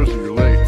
noticing you're late.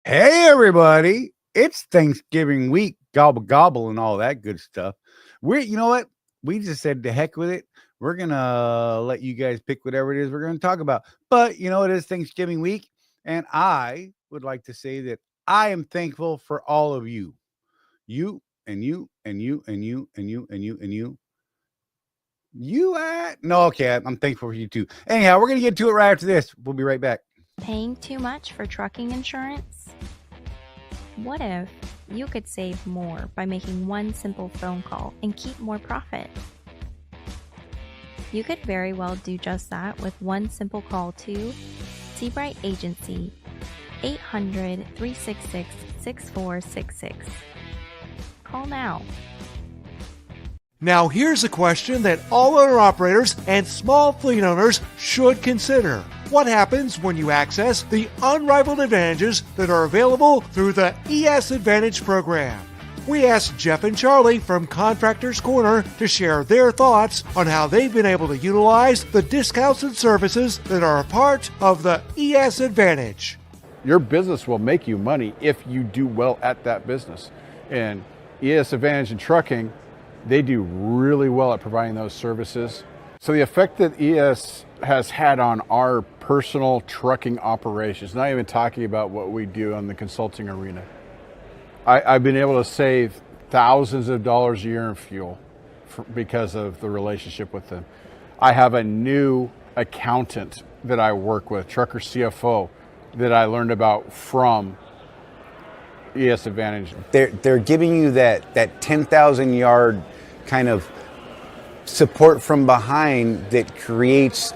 Hey, everybody. It's Thanksgiving week, gobble, gobble, and all that good stuff. You know what? We just said to heck with it. We're going to let you guys pick whatever it is we're going to talk about. But, you know, it is Thanksgiving week. And I would like to say that I am thankful for all of you. You and you and you and you and you and you and you. No, okay. I'm thankful for you too. Anyhow, we're going to get to it right after this. We'll be right back. Paying too much for trucking insurance? What if you could save more by making one simple phone call and keep more profit? You could very well do just that with one simple call to Seabright Agency, 800-366-6466. Call now. Now here's a question that all owner-operators and small fleet owners should consider. What happens when you access the unrivaled advantages that are available through the ES Advantage program? We asked Jeff and Charley from Contractors Corner to share their thoughts on how they've been able to utilize the discounts and services that are a part of the ES Advantage. Your business will make you money if you do well at that business. And ES Advantage in trucking, they do really well at providing those services. So the effect that ES has had on our personal trucking operations, not even talking about what we do on the consulting arena, I've been able to save thousands of dollars a year in fuel because of the relationship with them. I have a new accountant that I work with, trucker CFO, that I learned about from ES Advantage. They're giving you that 10,000 yard kind of support from behind that creates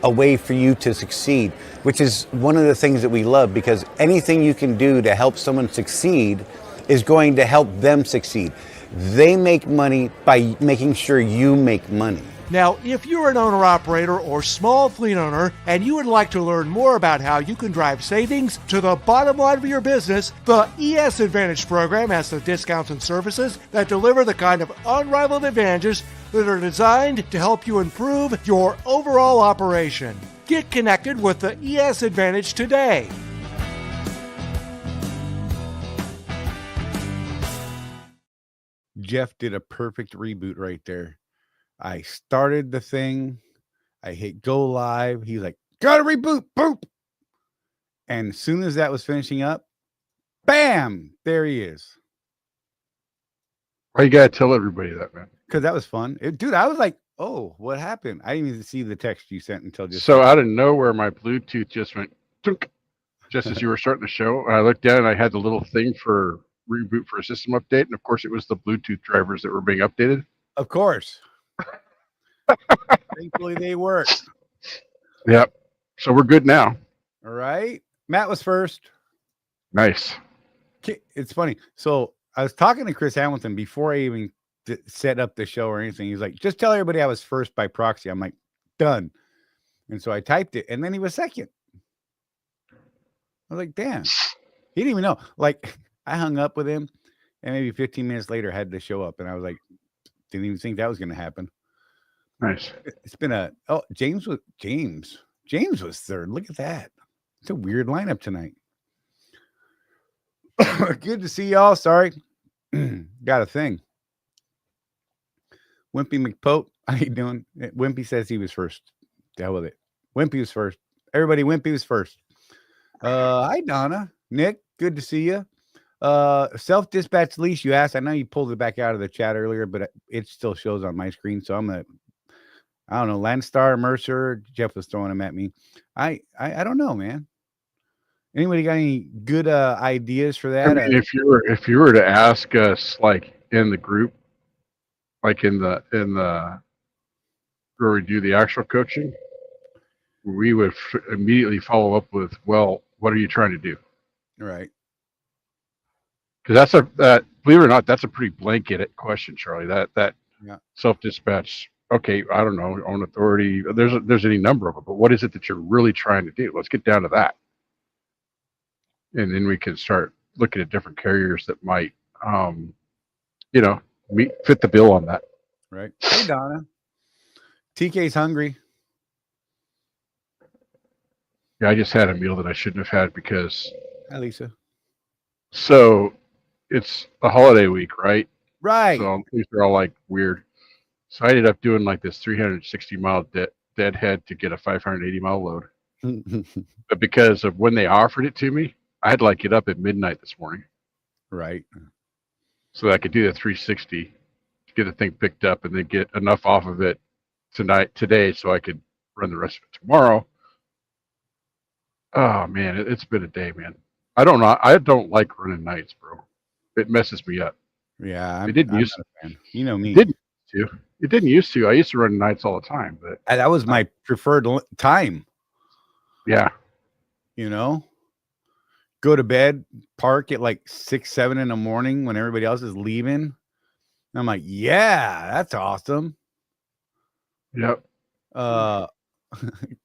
a way for you to succeed, which is one of the things that we love, because anything you can do to help someone succeed is going to help them succeed. They make money by making sure you make money. Now, if you're an owner-operator or small fleet owner and you would like to learn more about how you can drive savings to the bottom line of your business, the ES Advantage program has the discounts and services that deliver the kind of unrivaled advantages that are designed to help you improve your overall operation. Get connected with the ES Advantage today. Jeff did a perfect reboot right there. I started the thing. I hit go live. He's like, gotta reboot, boop. And as soon as that was finishing up, bam, there he is. Why you gotta tell everybody that, man? Because that was fun. Dude, I was like, oh, what happened? I didn't even see the text you sent until just So out of nowhere, my Bluetooth just went, tunk, just as you were starting the show. I looked down and I had the little thing for reboot for a system update, and of course, it was the Bluetooth drivers that were being updated. Of course. Thankfully, they work. Yep. So we're good now. All right. Matt was first. Nice. It's funny. So I was talking to Chris Hamilton before I even set up the show or anything. He's like, just tell everybody I was first by proxy. I'm like, done. And so I typed it, and then he was second. I was like, damn. He didn't even know. Like, I hung up with him, and maybe 15 minutes later had to show up. And I was like, didn't even think that was going to happen. Nice. It's been James was third. Look at that. It's a weird lineup tonight. Good to see y'all. Sorry. Got a thing. Wimpy McPope, how you doing? Wimpy says he was first. The hell with it. Wimpy was first. Everybody, Wimpy was first. Hi, Donna. Nick, good to see you. Self-dispatch leash, you asked. I know you pulled it back out of the chat earlier, but it still shows on my screen. So I don't know, Landstar, Mercer, Jeff was throwing them at me. I don't know, man. Anybody got any good ideas for that? I mean, if you were to ask us, like in the group, like in the where we do the actual coaching, we would immediately follow up with, well, what are you trying to do? Right. Because believe it or not, that's a pretty blanket question, Charlie. That self-dispatch. Okay, I don't know, own authority. There's any number of them, but what is it that you're really trying to do? Let's get down to that, and then we can start looking at different carriers that might, fit the bill on that. Right. Hey, Donna. TK's hungry. Yeah, I just had a meal that I shouldn't have had because. Hi, Lisa. So, it's a holiday week, right? Right. So these are all like weird. So I ended up doing like this 360-mile deadhead to get a 580-mile load. But because of when they offered it to me, I had to like get up at midnight this morning. Right. So I could do the 360, get the thing picked up, and then get enough off of it today so I could run the rest of it tomorrow. Oh, man, it's been a day, man. I don't know. I don't like running nights, bro. It messes me up. Yeah. I'm not a fan. You know me. It didn't used to. I used to run nights all the time, but that was my preferred time. Yeah. Go to bed, park at like 6, 7 in the morning when everybody else is leaving. And I'm like, yeah, that's awesome. Yep.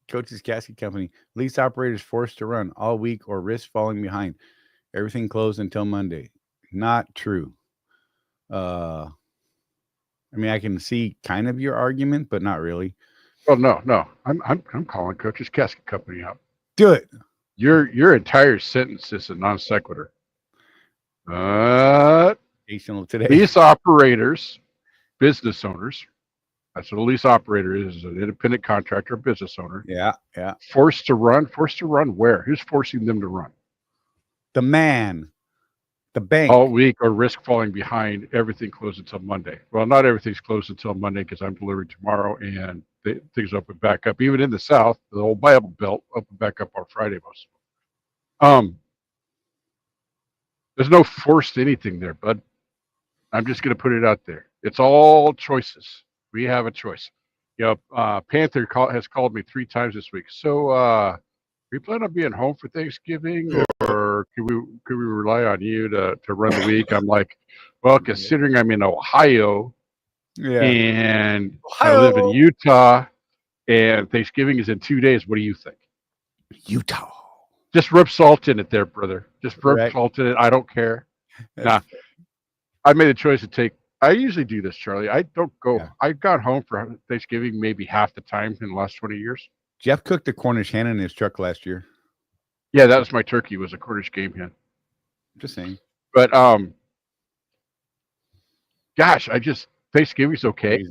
Coach's Casket Company. Lease operators forced to run all week or risk falling behind. Everything closed until Monday. Not true. I mean, I can see kind of your argument, but not really. Well, no. I'm calling Coach's Casket Company out. Do it. Your entire sentence is a non sequitur. Today. Lease operators, business owners. That's what a lease operator is an independent contractor, business owner. Yeah. Forced to run where? Who's forcing them to run? The man. The bank. All week or risk falling behind. Everything closed until Monday. Well, not everything's closed until Monday because I'm delivering tomorrow and things open back up. Even in the South, the whole Bible Belt open back up on Friday most of them. There's no forced anything there, bud. I'm just going to put it out there. It's all choices. We have a choice. Panther has called me 3 times this week. So, we plan on being home for Thanksgiving, or could we rely on you to run the week? I'm like, well, considering I'm in Ohio, and I live in Utah, and Thanksgiving is in 2 days. What do you think? Utah. Just rub salt in it there, brother. Just rub salt in it. I don't care. Nah, I made a choice to take. I usually do this, Charlie. I don't go. Yeah. I got home for Thanksgiving maybe half the time in the last 20 years. Jeff cooked a Cornish hen in his truck last year. Yeah, that was my turkey. Was a Cornish game hen. Just saying. But gosh, Thanksgiving's okay.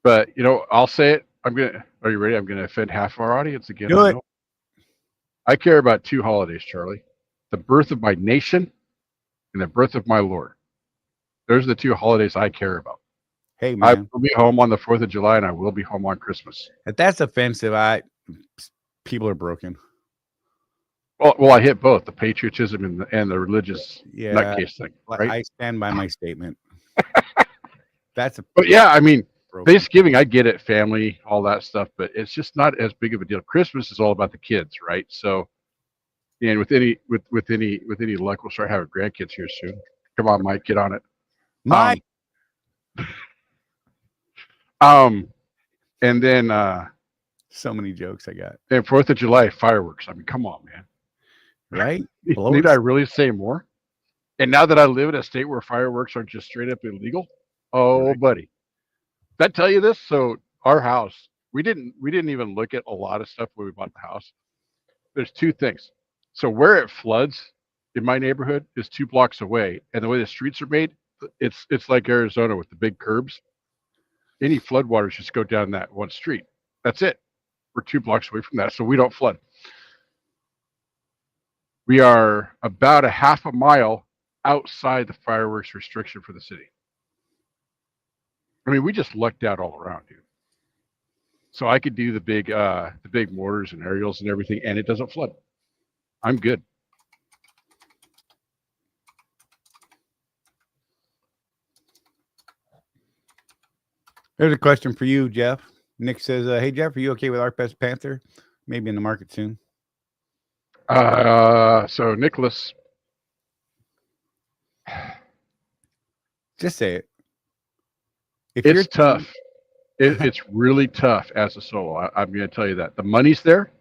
But I'll say it. Are you ready? I'm gonna offend half our audience again. Do it. I care about 2 holidays, Charlie. The birth of my nation and the birth of my Lord. Those are the 2 holidays I care about. Hey, man. I will be home on the 4th of July, and I will be home on Christmas. If that's offensive, people are broken. Well, I hit both the patriotism and the religious Yeah, nutcase thing, right? I stand by my statement. That's a But yeah, I mean, broken. Thanksgiving, I get it, family, all that stuff, but it's just not as big of a deal. Christmas is all about the kids, right? So, and with any luck, we'll start having grandkids here soon. Come on, Mike, get on it. My Um, and then so many jokes I got. and 4th of July fireworks. I mean, come on, man. Right? Need I really say more? And now that I live in a state where fireworks are just straight up illegal, oh, Right. buddy, did I tell you this? So our house, we didn't even look at a lot of stuff when we bought the house. There's two things. So where it floods in my neighborhood is 2 blocks away, and the way the streets are made, it's like Arizona with the big curbs. Any floodwaters just go down that one street. That's it. We're 2 blocks away from that, so we don't flood. We are about a half a mile outside the fireworks restriction for the city. I mean, we just lucked out all around, dude. So I could do the big mortars and aerials and everything, and it doesn't flood. I'm good. There's a question for you, Jeff. Nick says, "Hey Jeff, are you okay with Arpest Panther? Maybe in the market soon." So Nicholas, Just say it. If it's tough. It's really tough as a solo. I'm going to tell you that the money's there.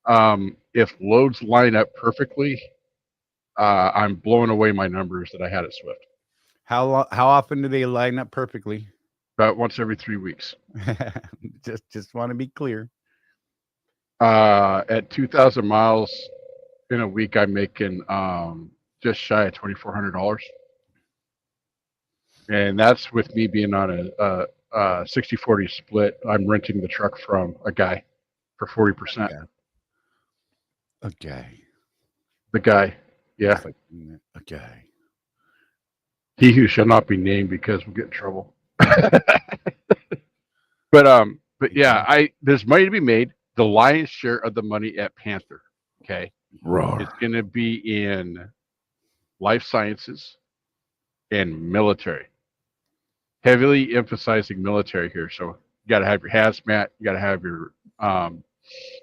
If loads line up perfectly, I'm blowing away my numbers that I had at Swift. how often do they line up perfectly? About once every 3 weeks. just want to be clear. At 2,000 miles in a week, I'm making just shy of $2,400, and that's with me being on a 60-40 split. I'm renting the truck from a guy for 40%. Okay. The guy, yeah, Okay. he who shall not be named because we'll get in trouble. But yeah, there's money to be made. The lion's share of the money at Panther, okay, it's going to be in life sciences and military. Heavily emphasizing military here. So you got to have your hazmat, you got to have your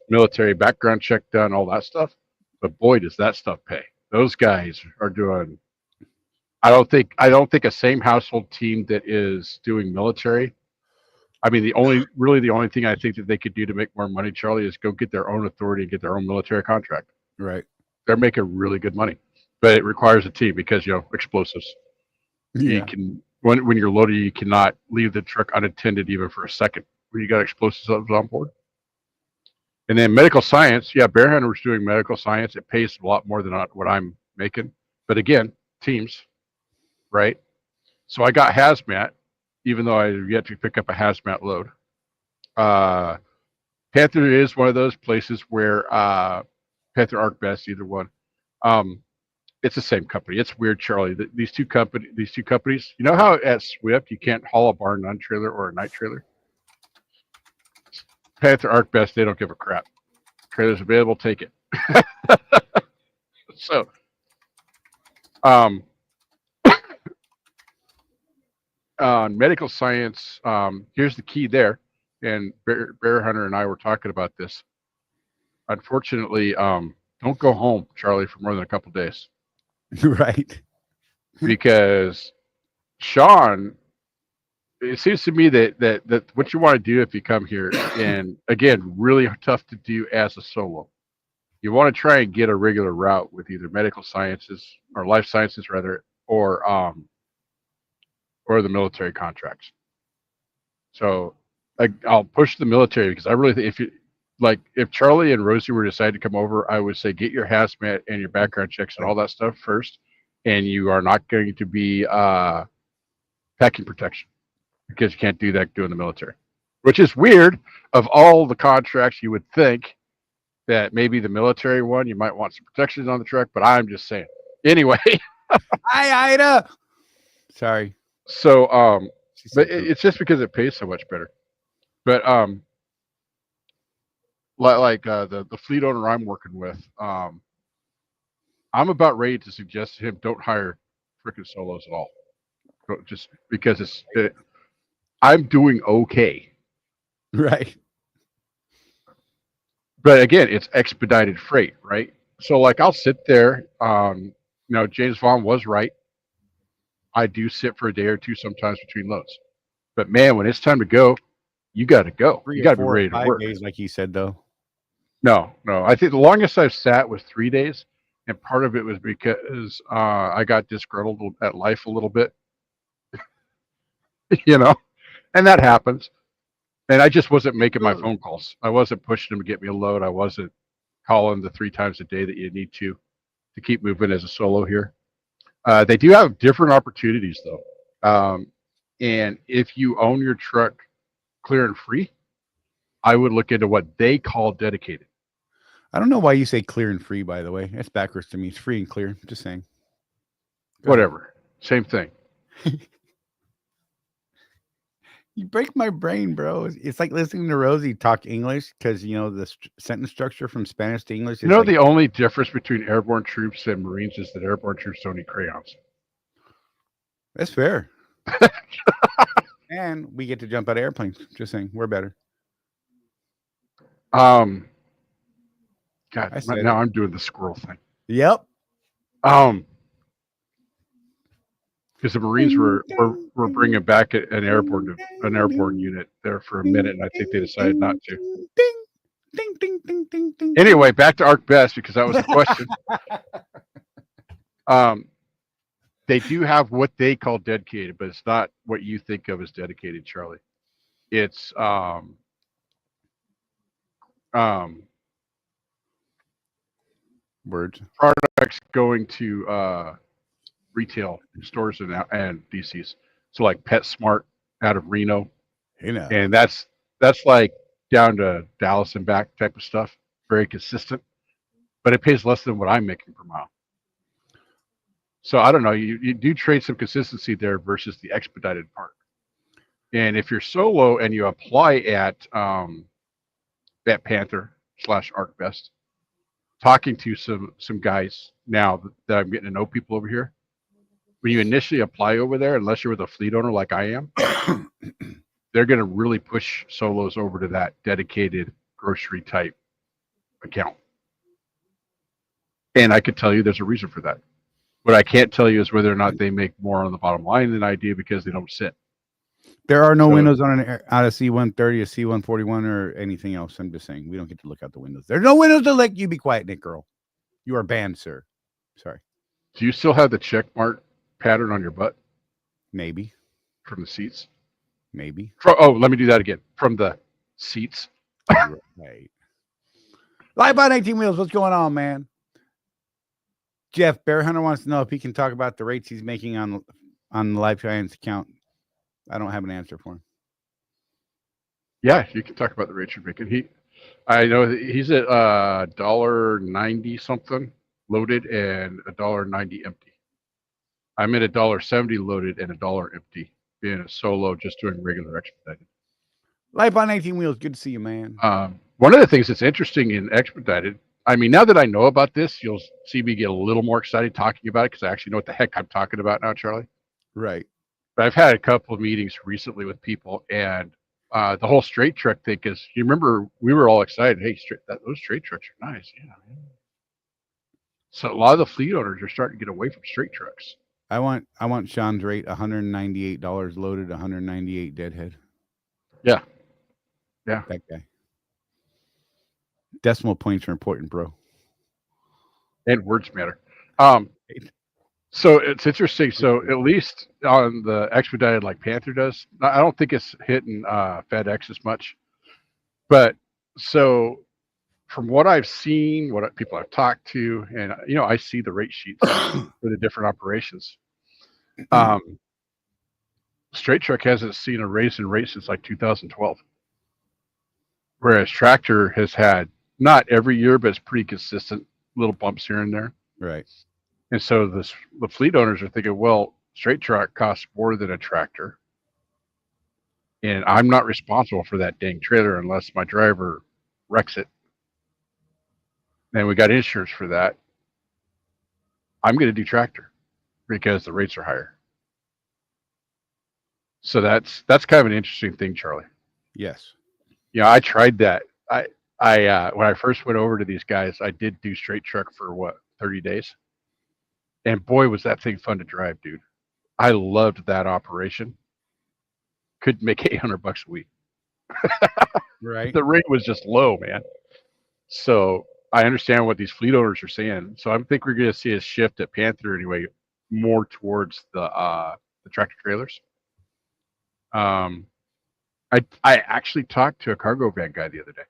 military background check done, all that stuff. But boy, does that stuff pay. Those guys are doing. I don't think a same household team that is doing military. I mean, the only thing I think that they could do to make more money, Charlie, is go get their own authority and get their own military contract. Right. They're making really good money, but it requires a team because explosives. Yeah. You can when you're loaded, you cannot leave the truck unattended even for a second. When you got explosives on board. And then medical science, yeah, Bear Hunter's doing medical science. It pays a lot more than what I'm making, but again, teams, right? So I got hazmat, even though I have yet to pick up a hazmat load. Panther is one of those places where Panther Arc Best, either one. It's the same company. It's weird, Charlie. These two companies. You know how at Swift you can't haul a barn none trailer or a night trailer? Panther Arc Best, they don't give a crap. Trailers available, take it. So, on medical science, here's the key there. And Bear Hunter and I were talking about this. Unfortunately, don't go home, Charlie, for more than a couple days. Right. Because Sean, it seems to me that what you want to do if you come here, and again, really tough to do as a solo. You want to try and get a regular route with either medical sciences or life sciences, rather, or the military contracts. So I'll push the military because I really think if Charlie and Rosie were to decide to come over, I would say get your hazmat and your background checks and all that stuff first, and you are not going to be packing protection because you can't do that doing the military, which is weird. Of all the contracts, you would think that maybe the military one you might want some protections on the truck, but I'm just saying. Anyway, Hi, Ida. Sorry. So but it's just because it pays so much better. But like the fleet owner I'm working with, I'm about ready to suggest to him don't hire freaking solos at all. Just because I'm doing okay. Right. But again, it's expedited freight, right? So like I'll sit there. James Vaughn was right. I do sit for a day or two sometimes between loads. But man, when it's time to go, you got to go. You 3 or got to be 4 or ready to 5 work. days, like you said, though. No. I think the longest I've sat was 3 days, and part of it was because I got disgruntled at life a little bit, and that happens. And I just wasn't making my phone calls. I wasn't pushing them to get me a load. I wasn't calling the 3 times a day that you need to keep moving as a solo here. They do have different opportunities though, and if you own your truck clear and free, I would look into what they call dedicated. I don't know why you say clear and free, by the way. That's backwards to me. It's free and clear. Just saying. Go ahead. Whatever, same thing. You break my brain, bro. It's like listening to Rosie talk English because, the sentence structure from Spanish to English is The only difference between airborne troops and Marines is that airborne troops don't need crayons. That's fair. And we get to jump out of airplanes. Just saying. We're better. God, I now I'm doing the squirrel thing. Yep. Because the Marines were bringing back an airborne unit there for a minute, and I think they decided not to. Ding, ding, ding, ding, ding, ding. Anyway, back to Arc Best because that was the question. They do have what they call dedicated, but it's not what you think of as dedicated, Charlie. It's Words. products going to retail stores and DCs. So like PetSmart out of Reno, and that's like down to Dallas and back type of stuff. Very consistent, but it pays less than what I'm making per mile. So I don't know. You do trade some consistency there versus the expedited part. And if you're solo and you apply at Panther / ArcBest, talking to some guys now that I'm getting to know people over here, when you initially apply over there, unless you're with a fleet owner like I am, they're going to really push solos over to that dedicated grocery type account. And I could tell you there's a reason for that. What I can't tell you is whether or not they make more on the bottom line than I do because they don't sit. There are no windows on out of C-130, a C-141, or anything else. I'm just saying we don't get to look out the windows. There's no windows to look. You be quiet, Nick girl. You are banned, sir. Sorry. Do you still have the check mark pattern on your butt? Maybe. From the seats? Maybe. Let me do that again. From the seats. Right. Live on 18 Wheels. What's going on, man? Jeff, Bear Hunter wants to know if he can talk about the rates he's making on the Live Giants account. I don't have an answer for him. Yeah, you can talk about the rates you're making. I know he's at $1.90 something loaded and $1.90 empty. I'm at $1.70 loaded and $1 empty, being a solo, just doing regular expedited. Life on 18 Wheels. Good to see you, man. One of the things that's interesting in expedited, I mean, now that I know about this, you'll see me get a little more excited talking about it because I actually know what the heck I'm talking about now, Charlie. Right. But I've had a couple of meetings recently with people, and the whole straight truck thing, because you remember we were all excited. Hey, those straight trucks are nice. Yeah. So a lot of the fleet owners are starting to get away from straight trucks. I want Sean's rate, $198 loaded, 198 deadhead. Yeah. That guy. Decimal points are important, bro. And words matter. So it's interesting. So at least on the expedited, like Panther does, I don't think it's hitting FedEx as much. But so from what I've seen, what people I've talked to, and I see the rate sheets for the different operations. Straight truck hasn't seen a raise in rate since like 2012, whereas tractor has had not every year, but it's pretty consistent, little bumps here and there. Right. And so the fleet owners are thinking, well, straight truck costs more than a tractor, and I'm not responsible for that dang trailer unless my driver wrecks it. And we got insurance for that. I'm going to do tractor because the rates are higher. So that's kind of an interesting thing, Charlie. Yes. I tried that. I when I first went over to these guys, I did do straight truck for 30 days. And boy, was that thing fun to drive, dude. I loved that operation. Could make $800 a week. Right. The rate was just low, man. So I understand what these fleet owners are saying. So I think we're going to see a shift at Panther anyway, more towards the tractor trailers. I actually talked to a cargo van guy the other day.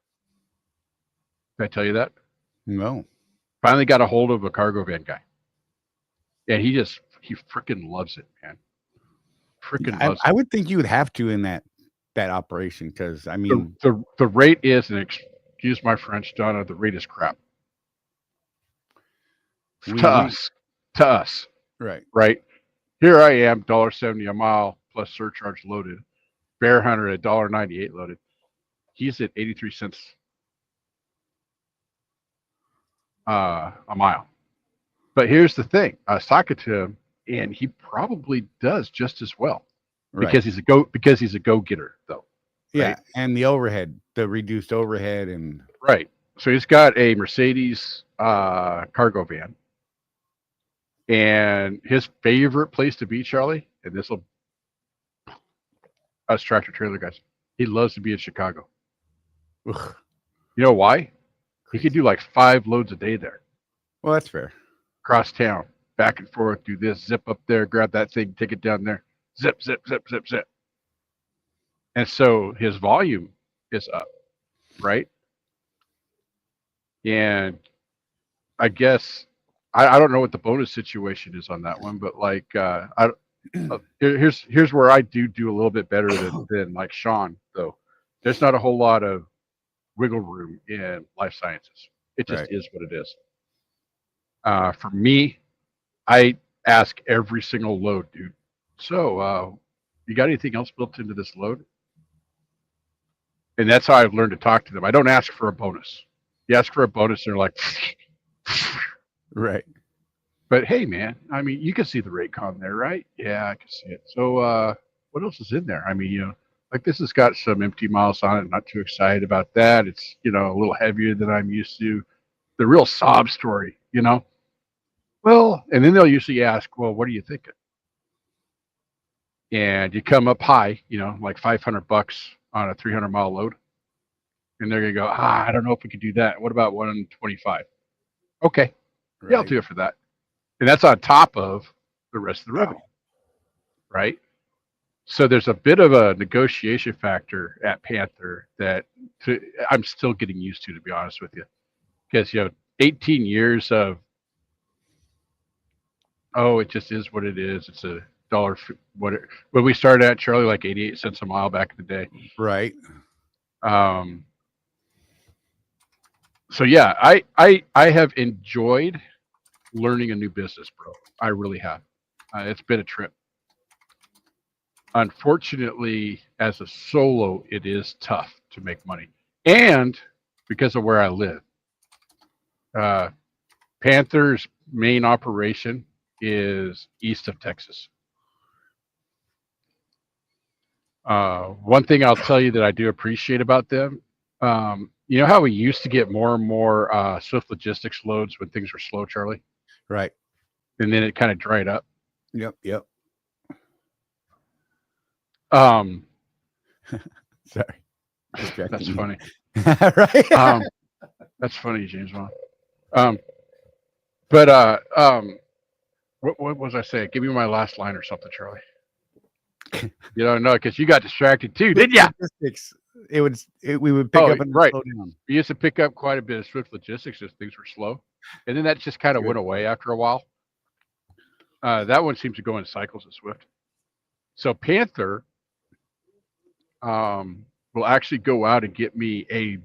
Did I tell you that? No. Finally got a hold of a cargo van guy. And he freaking loves it, man. Freaking loves it. I would think you would have to in that operation, because I mean the rate is, and excuse my French, Donna, the rate is crap. To us. Right. Here I am, $1.70 a mile plus surcharge loaded. Bear Hunter at $1.98 loaded. He's at 83 cents a mile. But here's the thing: I was talking to him, and he probably does just as well because he's a go-getter, though. Yeah, right? and the overhead, the reduced overhead, and right. So he's got a Mercedes cargo van, and his favorite place to be, Charlie, and this will us tractor trailer guys, he loves to be in Chicago. Ugh. You know why? He could do like 5 loads a day there. Well, that's fair. Across town, back and forth, do this, zip up there, grab that thing, take it down there, zip, zip, zip, zip, zip. And so his volume is up, right? And I guess I don't know what the bonus situation is on that one, but like here's where I do a little bit better than like Sean, though. There's not a whole lot of wiggle room in life sciences. It just is what it is. For me, I ask every single load, dude. So, you got anything else built into this load? And that's how I've learned to talk to them. I don't ask for a bonus. You ask for a bonus, and they're like, right. But hey, man, I mean, you can see the Raycon there, right? Yeah, I can see it. So, what else is in there? I mean, like this has got some empty miles on it. Not too excited about that. It's, a little heavier than I'm used to. The real sob story, Well, and then they'll usually ask, well, what are you thinking? And you come up high, like $500 on a 300-mile load. And they're going to go, I don't know if we could do that. What about 125? Okay. Right. Yeah, I'll do it for that. And that's on top of the rest of the revenue. Right? So there's a bit of a negotiation factor at Panther that I'm still getting used to be honest with you. Because, 18 years of, it just is what it is. It's a dollar. When we started at, Charlie, like 88 cents a mile back in the day. Right. So yeah, I have enjoyed learning a new business, bro. I really have. It's been a trip. Unfortunately, as a solo, it is tough to make money, and because of where I live. Panther's main operation is east of Texas. One thing I'll tell you that I do appreciate about them, you know how we used to get more and more Swift Logistics loads when things were slow, Charlie? Right. And then it kind of dried up. Yep. Sorry. That's funny. Right. That's funny, James Bond. But what was I saying? Give me my last line or something, Charlie. No, because you got distracted too, didn't you? Logistics. We would pick up and slow down. We used to pick up quite a bit of Swift Logistics as things were slow, and then that just kind of went away after a while. That one seems to go in cycles of Swift. So Panther will actually go out and get me a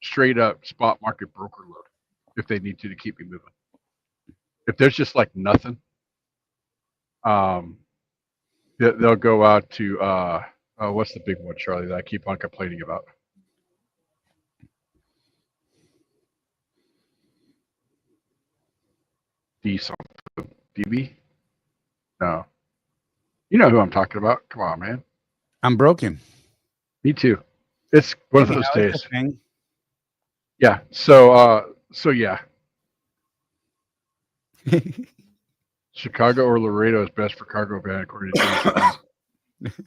straight up spot market broker load if they need to keep me moving. If there's just like nothing, they'll go out to what's the big one, Charlie, that I keep on complaining about? D something. DB? No. You know who I'm talking about. Come on, man. I'm broken. Me too. It's one of those Anyhow, it's days. a thing. Yeah. So yeah. Chicago or Laredo is best for cargo van, according to James.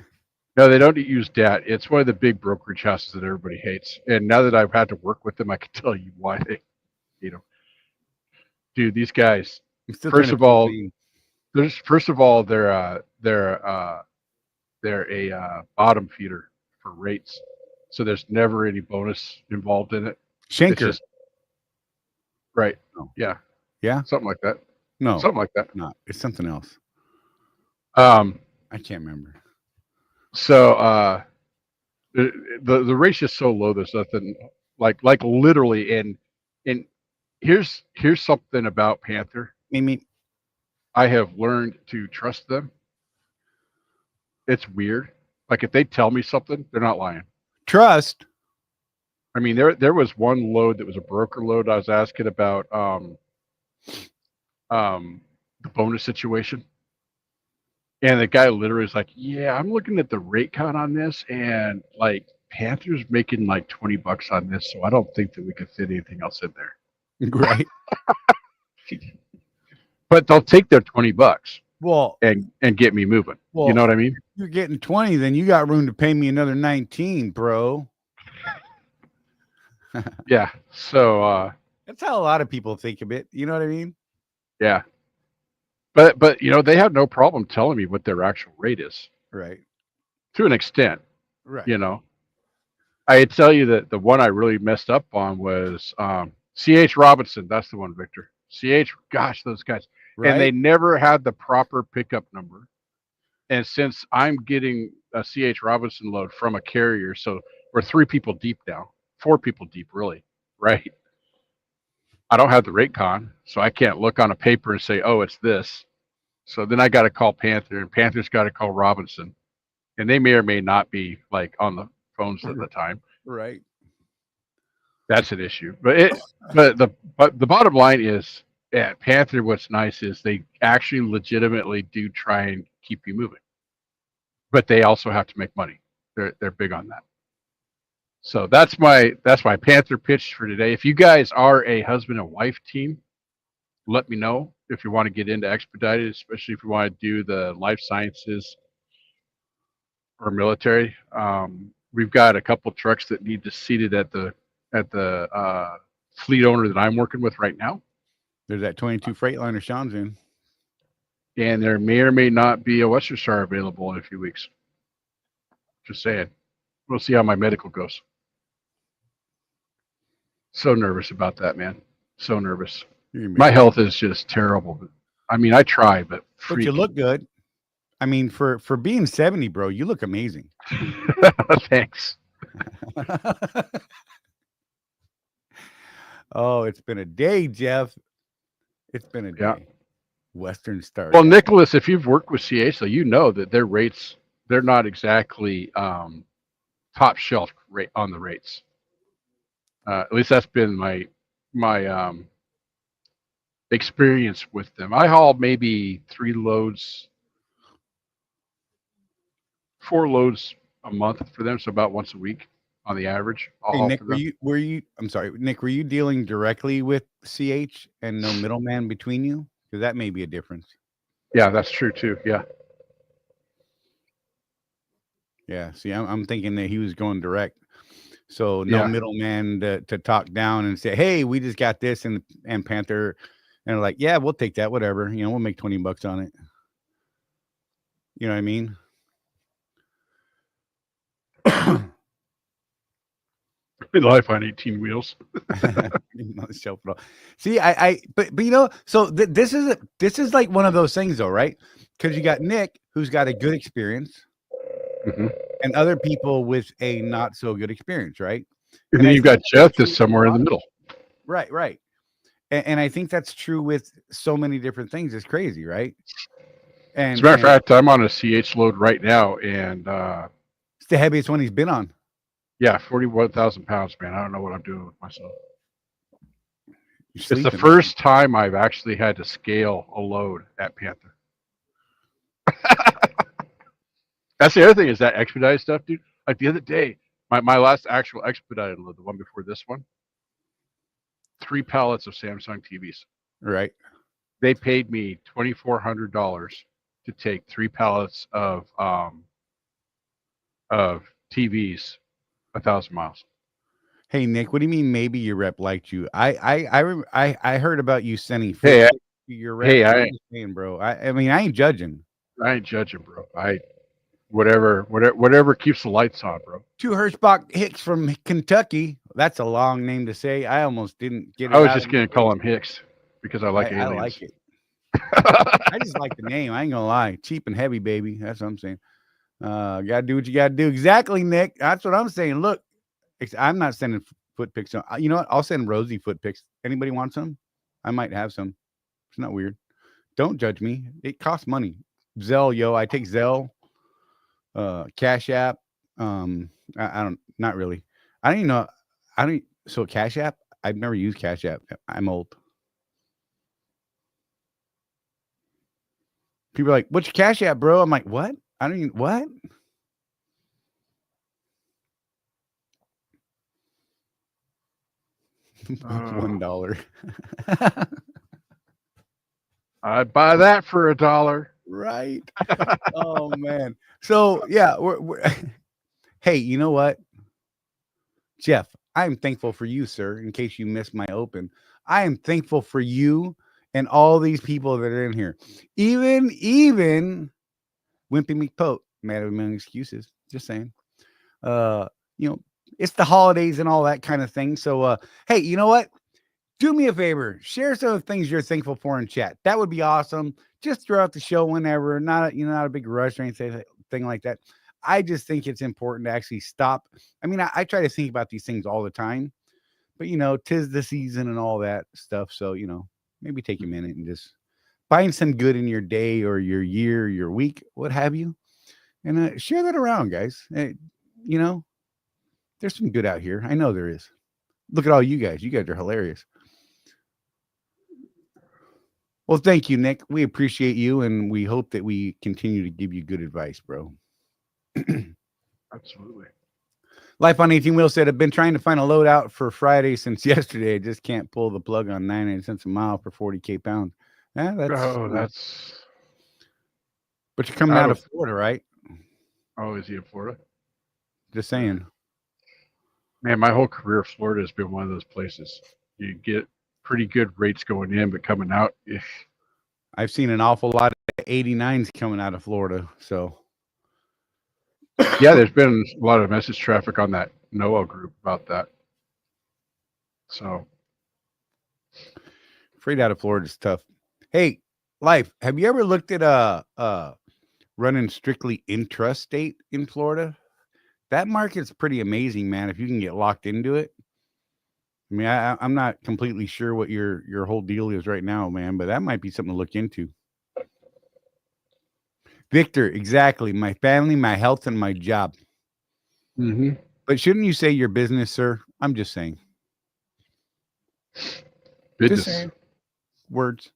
No, they don't use DAT. It's one of the big brokerage houses that everybody hates. And now that I've had to work with them, I can tell you why they hate them. Dude, these guys. I'm still First trying of to all, feel they're a bottom feeder for rates, so there's never any bonus involved in it. It's Schenker. just right. No. Yeah. Yeah. Something like that. No, Something like that. no, it's something else. Um. I can't remember. So the rate's just so low. There's nothing like literally. And here's something about Panther. Mimi. I have learned to trust them. It's weird. Like if they tell me something, they're not lying. Trust. I mean, there was one load that was a broker load. I was asking about the bonus situation, and the guy literally was like, "Yeah, I'm looking at the rate count on this, and like Panther's making like $20 on this, so I don't think that we could fit anything else in there." Right. But they'll take their $20 Well, and get me moving. well, You know what I mean? you're getting 20, then you got room to pay me another 19, bro. Yeah. So That's how a lot of people think of it. You know what I mean? yeah. But you know, they have no problem telling me what their actual rate is Right. to an extent. Right. You know, I tell you that the one I really messed up on was C.H. Robinson. That's the one, Victor. C.H. Gosh, those guys. Right. And they never had the proper pickup number. And since I'm getting a C.H. Robinson load from a carrier, so we're 3 people deep now, 4 people deep, really, right? I don't have the rate con, so I can't look on a paper and say, oh, it's this. So then I got to call Panther, and Panther's got to call Robinson. And they may or may not be like on the phones at the time. Right. That's an issue. But the bottom line is at Panther, what's nice is they actually legitimately do try and keep you moving. But they also have to make money. They're big on that. So that's my Panther pitch for today. If you guys are a husband and wife team, let me know if you want to get into expedited, especially if you want to do the life sciences or military. We've got a couple trucks that need to seated at the fleet owner that I'm working with right now. There's that 22 Freightliner Sean's in. And there may or may not be a Western Star available in a few weeks. Just saying. We'll see how my medical goes. So nervous about that, man. So nervous. My health is just terrible. I mean, I try, but you look good. I mean, for being 70, bro, you look amazing. Thanks. Oh, it's been a day, Jeff. It's been a day. Yeah. Western Star. Well, Nicholas, if you've worked with CH, so you know that their rates, they're not exactly top shelf rate on the rates. At least that's been my experience with them. I haul maybe 4 loads a month for them, so about once a week on the average. Hey, Nick, I'm sorry, Nick, were you dealing directly with CH and no middleman between you? Because that may be a difference. Yeah, that's true too. Yeah. Yeah. See, I'm thinking that he was going direct. So no middleman to talk down and say, hey, we just got this and Panther. And like, yeah, we'll take that, whatever. You know, we'll make $20 on it. You know what I mean? Life on 18 wheels. See, but you know, so this is like one of those things though, right? Because you got Nick, who's got a good experience, and other people with a not so good experience, right? And then you've got Jeff that's somewhere in the middle. Right. And I think that's true with so many different things. It's crazy, right? And as a matter of fact, I'm on a CH load right now, and it's the heaviest one he's been on. Yeah, 41,000 pounds, man. I don't know what I'm doing with myself. It's the sleeping. first time I've actually had to scale a load at Panther. That's the other thing is that expedited stuff, dude. Like the other day, my last actual expedited load, the one before this one, 3 pallets of Samsung TVs. Right. They paid me $2,400 to take 3 pallets of TVs 1,000 miles. Hey Nick, what do you mean? Maybe your rep liked you. I heard about you sending Hey, food to your rep. hey, I'm just saying, bro. I mean, I ain't judging. I ain't judging, bro. Whatever keeps the lights on, bro. 2 Hirschbach Hicks from Kentucky. That's a long name to say. I almost didn't get it. I was out just of gonna my call face. him Hicks because I like I aliens. like it. I just like the name. I ain't gonna lie. Cheap and heavy, baby. That's what I'm saying. Gotta do what you gotta do. Exactly, Nick. That's what I'm saying. Look, I'm not sending foot pics. You know what? I'll send Rosie foot pics. Anybody want some? I might have some. It's not weird. Don't judge me. It costs money. Zelle, yo. I take Zelle, Cash App. I don't. Not really. I don't even know. I don't. So Cash App. I've never used Cash App. I'm old. People are like, "What's your Cash App, bro?" I'm like, "What? I don't even what." $1. I'd buy that for $1. Right. Oh man. So yeah, we're hey, you know what? Jeff, I'm thankful for you, sir, in case you missed my open. I am thankful for you and all these people that are in here. Even Wimpy McPote, mad at a million excuses. Just saying. You know, it's the holidays and all that kind of thing. So hey, you know what? Do me a favor, share some of the things you're thankful for in chat. That would be awesome. Just throughout the show, whenever, not a big rush or anything like that. I just think it's important to actually stop. I mean, I try to think about these things all the time, but tis the season and all that stuff. So, maybe take a minute and just find some good in your day or your year, your week, what have you, and share that around, guys. There's some good out here. I know there is. Look at all you guys. You guys are hilarious. Well, thank you, Nick. We appreciate you, and we hope that we continue to give you good advice, bro. Absolutely. Life on 18 Wheels said, I've been trying to find a loadout for Friday since yesterday. I just can't pull the plug on 99 cents a mile for 40K pound. Yeah, that's. But you're coming out of Florida, right? Oh, is he in Florida? Just saying. Man, my whole career, Florida has been one of those places. You get pretty good rates going in, but coming out, I've seen an awful lot of 89s coming out of Florida. So, yeah, there's been a lot of message traffic on that NOAA group about that. So, freight out of Florida is tough. Hey, Life, have you ever looked at running strictly intrastate in Florida? That market's pretty amazing, man. If you can get locked into it. I mean, I'm not completely sure what your whole deal is right now, man, but that might be something to look into. Victor, exactly. My family, my health, and my job. mm-hmm. But shouldn't you say your business, sir? I'm just saying. Business. Just saying. Words.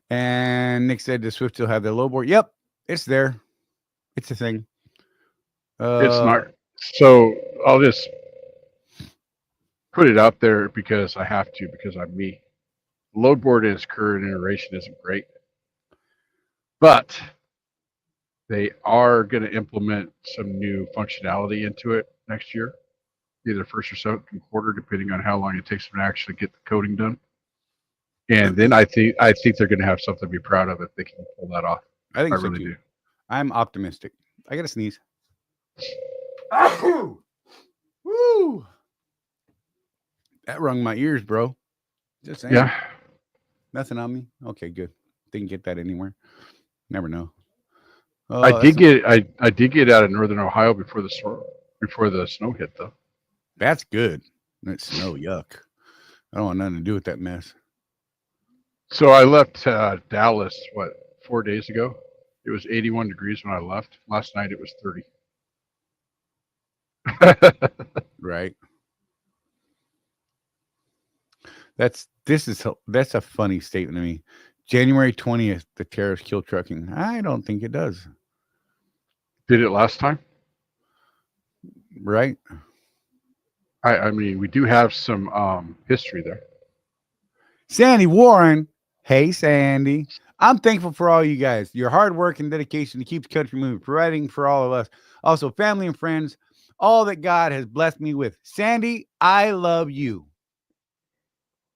And Nick said, does Swift still have their low board? Yep, it's there. It's a thing. It's not. So I'll just put it out there because I have to, because I'm me. Load board in its current iteration isn't great, but they are going to implement some new functionality into it next year, either first or second quarter, depending on how long it takes them to actually get the coding done. And then I think they're going to have something to be proud of if they can pull that off. I think so really too. do. I'm optimistic. I got to sneeze. Woo! That rung my ears, bro. Just saying. Yeah. Nothing on me. Okay, good. Didn't get that anywhere. Never know. I did get out of northern Ohio before the snow hit, though. That's good. That snow, yuck. I don't want nothing to do with that mess. So I left Dallas, 4 days ago? It was 81 degrees when I left. Last night it was 30. Right. That's a funny statement to me. January 20th, the tariffs kill trucking. I don't think it does. Did it last time? Right? I mean, we do have some history there. Sandy Warren. Hey, Sandy. I'm thankful for all you guys, your hard work and dedication to keep the country moving, providing for all of us. Also, family and friends, all that God has blessed me with. Sandy, I love you.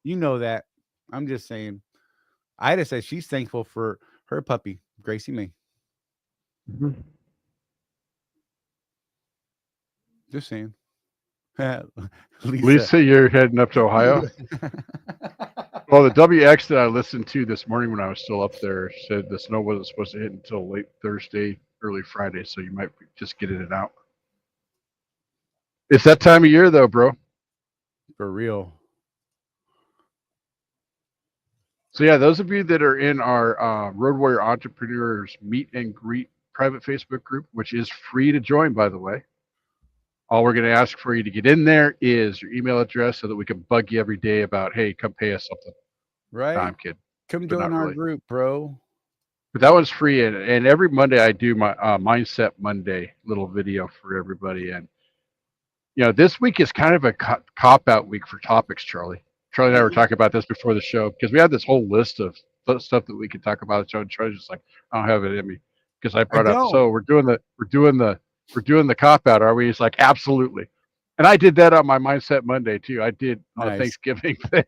You know that. I'm just saying. Ida says she's thankful for her puppy, Gracie May. Mm-hmm. Just saying. Lisa, you're heading up to Ohio? Well, the WX that I listened to this morning when I was still up there said the snow wasn't supposed to hit until late Thursday, early Friday, so you might be just getting it out. It's that time of year, though, bro. For real. So, yeah, those of you that are in our Road Warrior Entrepreneurs Meet and Greet private Facebook group, which is free to join, by the way, all we're going to ask for you to get in there is your email address so that we can bug you every day about, hey, come pay us something. Right? No, I'm kidding. Come but join not our really. group, bro. But that one's free, and every Monday I do my Mindset Monday little video for everybody. And this week is kind of a cop out week for topics, Charlie. Charlie and I were talking about this before the show because we had this whole list of stuff that we could talk about. So Charlie's just like, I don't have it in me because I brought up. So we're doing the cop out, are we? He's like, absolutely. And I did that on my Mindset Monday too. I did on a Thanksgiving thing.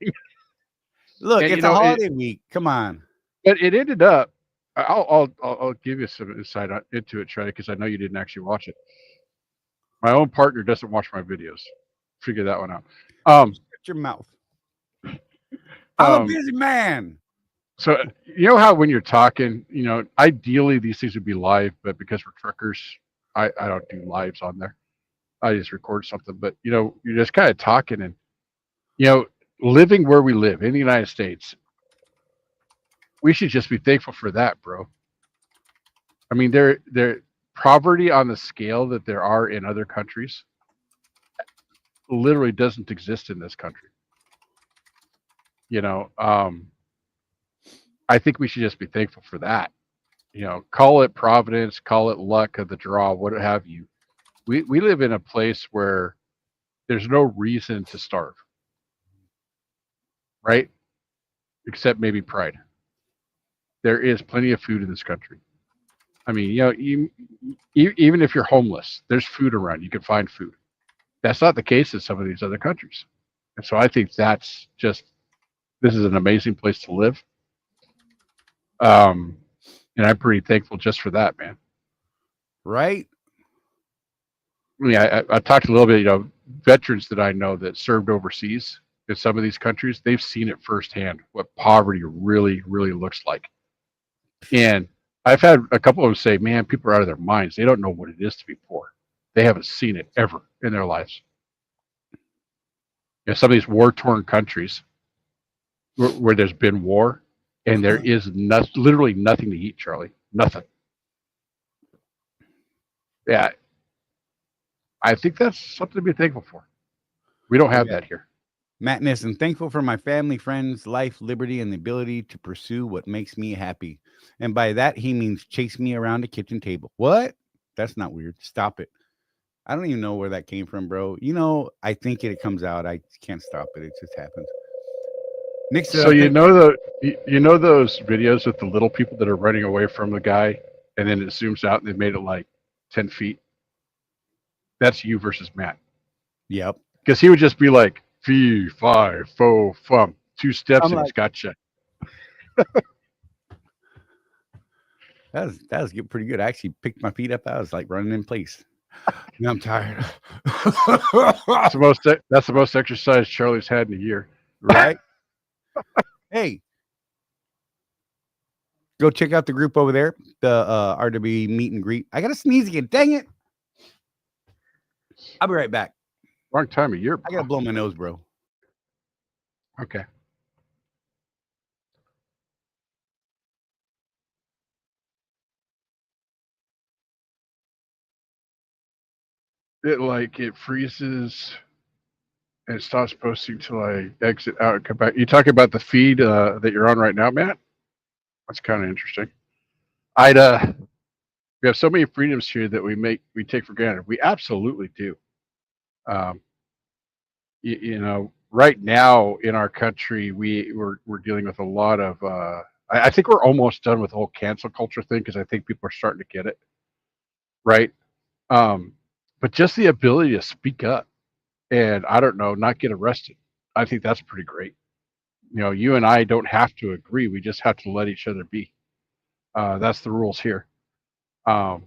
Look, and, it's a holiday week. Come on. But it ended up. I'll give you some insight into it, Charlie, because I know you didn't actually watch it. My own partner doesn't watch my videos. Figure that one out. Shut your mouth. I'm a busy man. So you know how when you're talking, ideally these things would be live, but because we're truckers, I don't do lives on there. I just record something. But you're just kind of talking and living where we live in the United States. We should just be thankful for that, bro. I mean, there poverty on the scale that there are in other countries literally doesn't exist in this country. I think we should just be thankful for that. Call it providence, call it luck of the draw, what have you. We live in a place where there's no reason to starve, right? Except maybe pride. There is plenty of food in this country. I mean, even if you're homeless, there's food around. You can find food. That's not the case in some of these other countries. And so I think this is an amazing place to live. And I'm pretty thankful just for that, man. Right? I mean, I talked a little bit, veterans that I know that served overseas in some of these countries, they've seen it firsthand, what poverty really, really looks like. And I've had a couple of them say, man, people are out of their minds. They don't know what it is to be poor. They haven't seen it ever in their lives. Some of these war-torn countries where there's been war and there is literally nothing to eat, Charlie. Nothing. Yeah. I think that's something to be thankful for. We don't have that here. Matt Nissen, thankful for my family, friends, life, liberty, and the ability to pursue what makes me happy. And by that, he means chase me around a kitchen table. What? That's not weird. Stop it. I don't even know where that came from, bro. I think it comes out. I can't stop it. It just happens. Nick said, so those videos with the little people that are running away from the guy, and then it zooms out and they made it like 10 feet. That's you versus Matt. Yep. Because he would just be like, fee, fi, fo, fum. 2 steps and he's got you. That was pretty good. I actually picked my feet up. I was like running in place. Now I'm tired. That's the most exercise Charlie's had in a year. Right? Hey. Go check out the group over there. The RW meet and greet. I got to sneeze again. Dang it. I'll be right back. Wrong time of year, bro. I got to blow my nose, bro. Okay. It freezes and it stops posting till I exit out and come back. You talking about the feed that you're on right now, Matt? That's kind of interesting. We have so many freedoms here that we take for granted. We absolutely do. Um, you know, right now in our country, we're dealing with a lot of. I think we're almost done with the whole cancel culture thing because I think people are starting to get it, right? Um, but just the ability to speak up and I don't know, not get arrested. I think that's pretty great. You know, you and I don't have to agree. We just have to let each other be. That's the rules here. Um,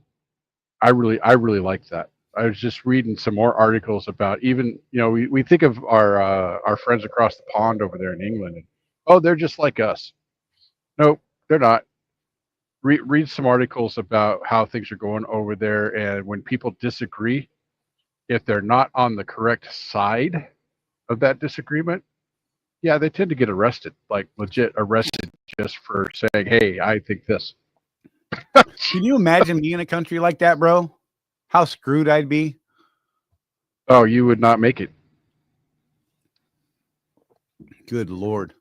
I really like that. I was just reading some more articles about even, you know, we think of our friends across the pond over there in England, and oh, they're just like us. Nope, they're not. Read some articles about how things are going over there, and when people disagree, if they're not on the correct side of that disagreement, yeah, they tend to get arrested, like legit arrested just for saying, "Hey, I think this." Can you imagine me in a country like that, bro? How screwed I'd be. Oh, you would not make it. Good Lord.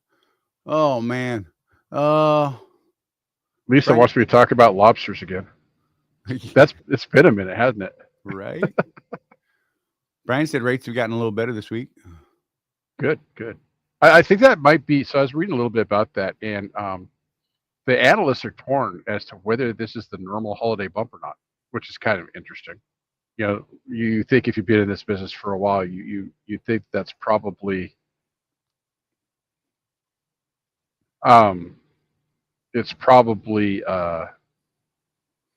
Oh man. Lisa Right. wants me to talk about lobsters again. It's been a minute, hasn't it? Right. Brian said rates have gotten a little better this week. Good, good. I think that might be. So I was reading a little bit about that, and the analysts are torn as to whether this is the normal holiday bump or not, which is kind of interesting. You know, you think if you've been in this business for a while, you think that's probably it's probably the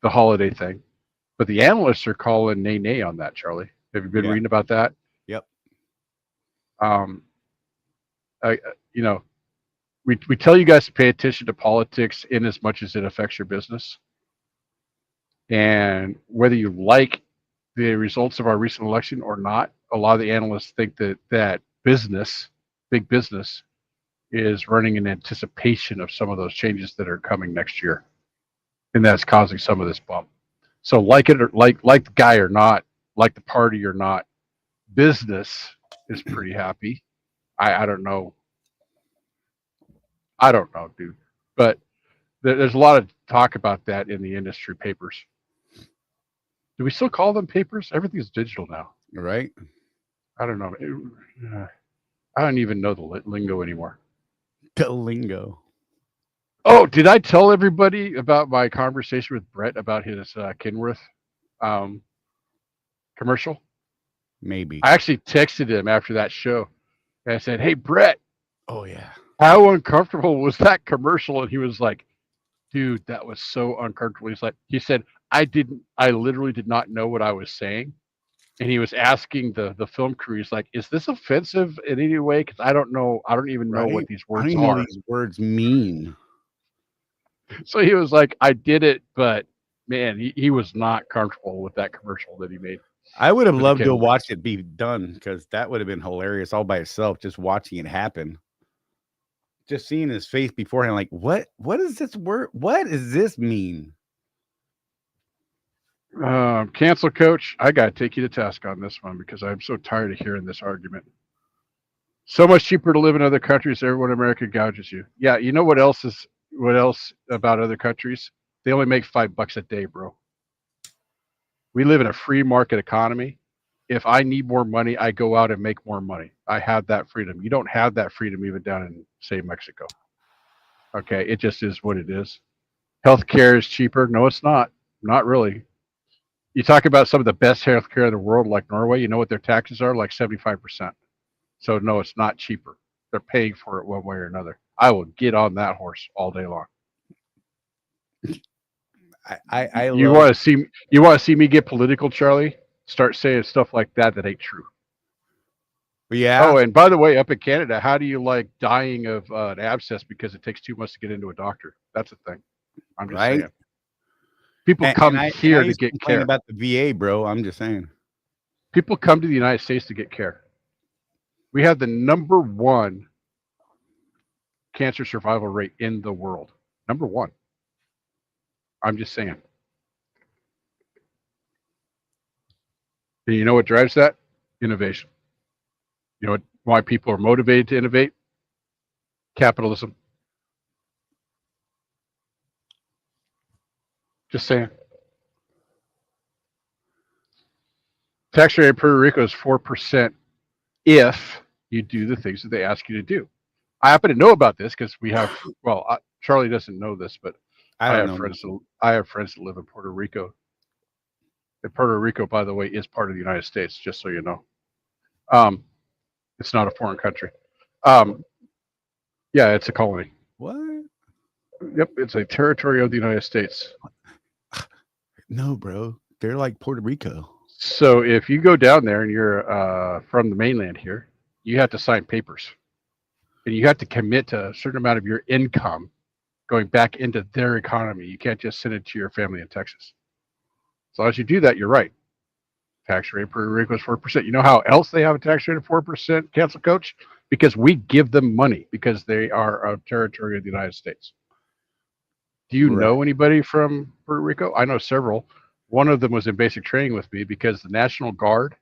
holiday thing, but the analysts are calling nay on that. Charlie, have you been reading about that? Yep. Um, I, you know, we tell you guys to pay attention to politics in as much as it affects your business, and whether you like the results of our recent election or not, a lot of the analysts think that big business, is running in anticipation of some of those changes that are coming next year, and that's causing some of this bump. So, like it or like the guy or not, like the party or not, business is pretty happy. I don't know. I don't know, dude. But there's a lot of talk about that in the industry papers. Do we still call them papers? Everything's digital now. Right. I don't know. I don't even know the lingo anymore. The lingo. Oh, did I tell everybody about my conversation with Brett about his Kenworth commercial? Maybe. I actually texted him after that show, and I said, "Hey, Brett, Oh yeah. how uncomfortable was that commercial?" And he was like, "Dude, that was so uncomfortable." He said, I literally did not know what I was saying." And he was asking the film crew, he's like, "Is this offensive in any way? Because I don't know. I don't even know what Right. these I don't words even know are." what these words mean. So he was like, "I did it, but man, he was not comfortable with that commercial that he made." I would have for the loved to have Kenworth. watched it be done because that would have been hilarious all by itself, just watching it happen. Just seeing his face beforehand, like, what is this word? What does this mean? Cancel coach, I got to take you to task on this one because I'm so tired of hearing this argument. So much cheaper to live in other countries. Everyone in America gouges you. Yeah, you know what else about other countries? They only make $5 a day, bro. We live in a free market economy. If I need more money, I go out and make more money. I have that freedom. You don't have that freedom even down in, say, Mexico. Okay, it just is what it is. Healthcare is cheaper. No, it's not. Not really. You talk about some of the best healthcare in the world, like Norway. You know what their taxes are? Like 75%. So no, it's not cheaper. They're paying for it one way or another. I will get on that horse all day long. I You love. want to see you want to see me get political, Charlie? Start saying stuff like that ain't true. Yeah. Oh, and by the way, up in Canada, how do you like dying of an abscess because it takes 2 months to get into a doctor? That's a thing. I'm just Right. saying. People And come I here to used to get complain care. about the VA, bro. I'm just saying. People come to the United States to get care. We have the number one cancer survival rate in the world. Number one. I'm just saying. And you know what drives that? Innovation. You know why people are motivated to innovate? Capitalism. Just saying. Tax rate in Puerto Rico is 4% if you do the things that they ask you to do. I happen to know about this because we have. Well, Charley doesn't know this, but I don't know. I have friends that live in Puerto Rico. And Puerto Rico, by the way, is part of the United States. Just so you know, it's not a foreign country. Yeah, it's a colony. What? Yep, it's a territory of the United States. No, bro. They're like Puerto Rico. So if you go down there and you're from the mainland here, you have to sign papers, and you have to commit to a certain amount of your income going back into their economy. You can't just send it to your family in Texas. As long as you do that, you're right. Tax rate in Puerto Rico is 4%. You know how else they have a tax rate of 4%, Cancel Coach? Because we give them money because they are a territory of the United States. Do you know anybody from Puerto Rico? I know several. One of them was in basic training with me because the National Guard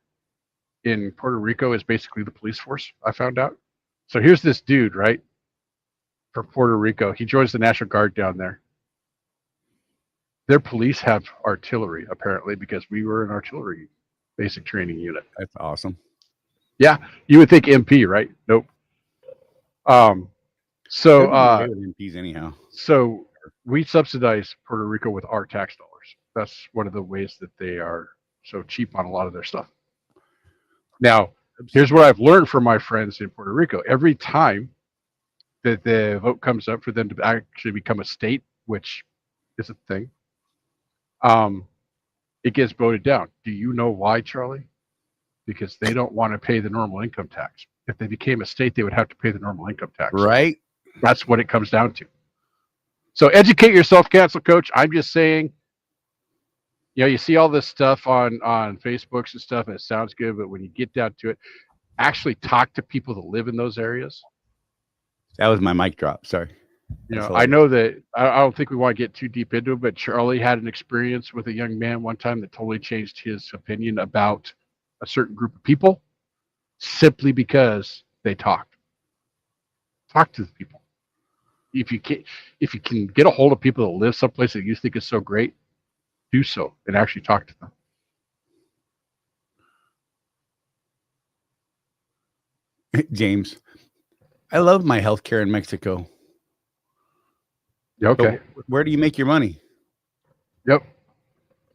in Puerto Rico is basically the police force, I found out. So here's this dude, right, from Puerto Rico. He joins the National Guard down there. Their police have artillery, apparently, because we were an artillery basic training unit. That's awesome. Yeah, you would think MP, right? Nope. So MPs anyhow. So we subsidize Puerto Rico with our tax dollars. That's one of the ways that they are so cheap on a lot of their stuff. Now, here's what I've learned from my friends in Puerto Rico. Every time that the vote comes up for them to actually become a state, which is a thing, it gets voted down. Do you know why, Charley? Because they don't want to pay the normal income tax. If they became a state, they would have to pay the normal income tax. Right. That's what it comes down to. So educate yourself, Cancel Coach. I'm just saying, you know, you see all this stuff on Facebooks and stuff, and it sounds good, but when you get down to it, actually talk to people that live in those areas. That was my mic drop. Sorry. You know, I know that I don't think we want to get too deep into it, but Charley had an experience with a young man one time that totally changed his opinion about a certain group of people simply because they talked. Talk to the people. If you can get a hold of people that live someplace that you think is so great, do so and actually talk to them. James, I love my healthcare in Mexico. Okay. So where do you make your money? Yep.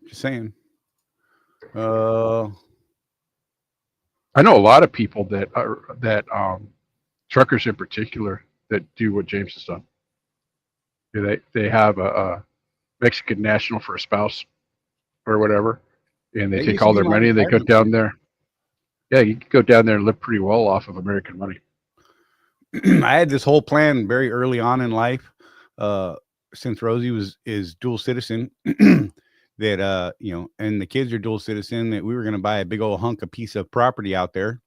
Just saying. I know a lot of people that truckers in particular that do what James has done. They have a Mexican national for a spouse or whatever, and they take all their money and they go down there. Yeah, you can go down there and live pretty well off of American money. I had this whole plan very early on in life, since Rosie is dual citizen, that you know, and the kids are dual citizen, that we were going to buy a big old hunk of piece of property out there.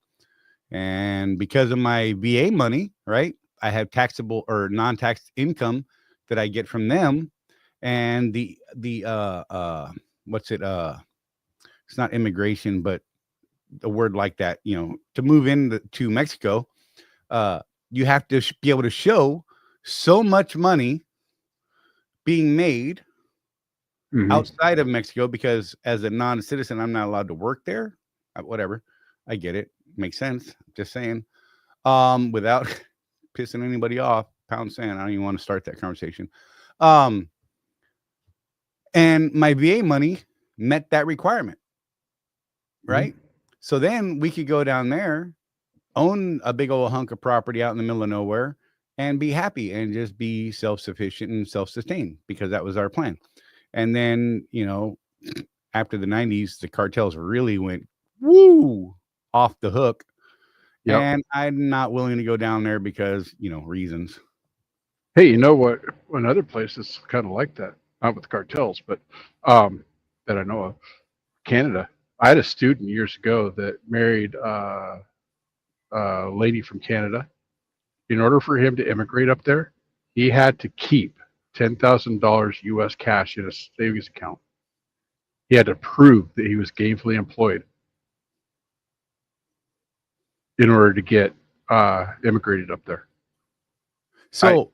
And because of my VA money, right, I have taxable or non-tax income that I get from them. And the what's it? It's not immigration, but a word like that, you know, to move to Mexico, you have to be able to show so much money being made outside of Mexico, because as a non-citizen, I'm not allowed to work there. Whatever. I get it. Makes sense. Just saying. Without pissing anybody off, pound sand. I don't even want to start that conversation. And my VA money met that requirement. Right. So then we could go down there, own a big old hunk of property out in the middle of nowhere, and be happy and just be self-sufficient and self-sustained, because that was our plan. And then, you know, after the 90s, the cartels really went off the hook. Yep. And I'm not willing to go down there because, you know, reasons. Hey, you know what? Another place is kind of like that, not with cartels, but that I know of, Canada. I had a student years ago that married a lady from Canada. In order for him to immigrate up there, he had to keep $10,000 US cash in a savings account. He had to prove that he was gainfully employed. in order to get immigrated up there. So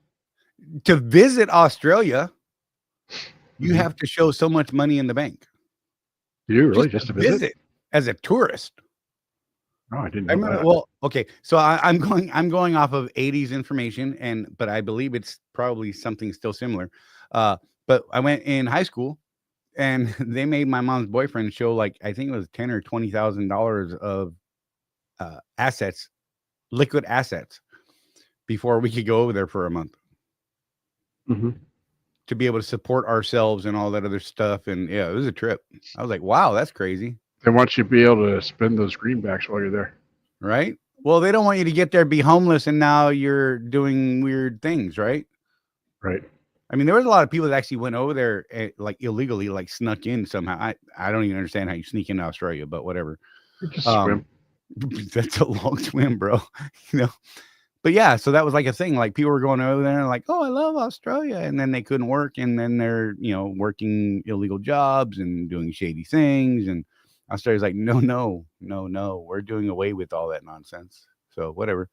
to visit Australia, you Mhm. have to show so much money in the bank. You do really just to visit? as a tourist. No, I didn't I know remember. that. Well, okay, so I'm going off of 80s information, but I believe it's probably something still similar. But I went in high school, and they made my mom's boyfriend show like I think it was $10,000 or $20,000 of assets, liquid assets, before we could go over there for a month hmm to be able to support ourselves and all that other stuff. And yeah, it was a trip. I was like, wow, that's crazy, They want you to be able to spend those greenbacks while you're there. right? Well, they don't want you to get there, be homeless, and now you're doing weird things, right? Right. I mean, there was a lot of people that actually went over there like illegally, like snuck in somehow. I don't even understand how you sneak into Australia, but whatever. You just swim. That's a long swim, bro. You know. But yeah, so that was like a thing. Like people were going over there and like, oh, I love Australia, and then they couldn't work, and then they're working illegal jobs and doing shady things, and Australia's like, no, we're doing away with all that nonsense. So whatever.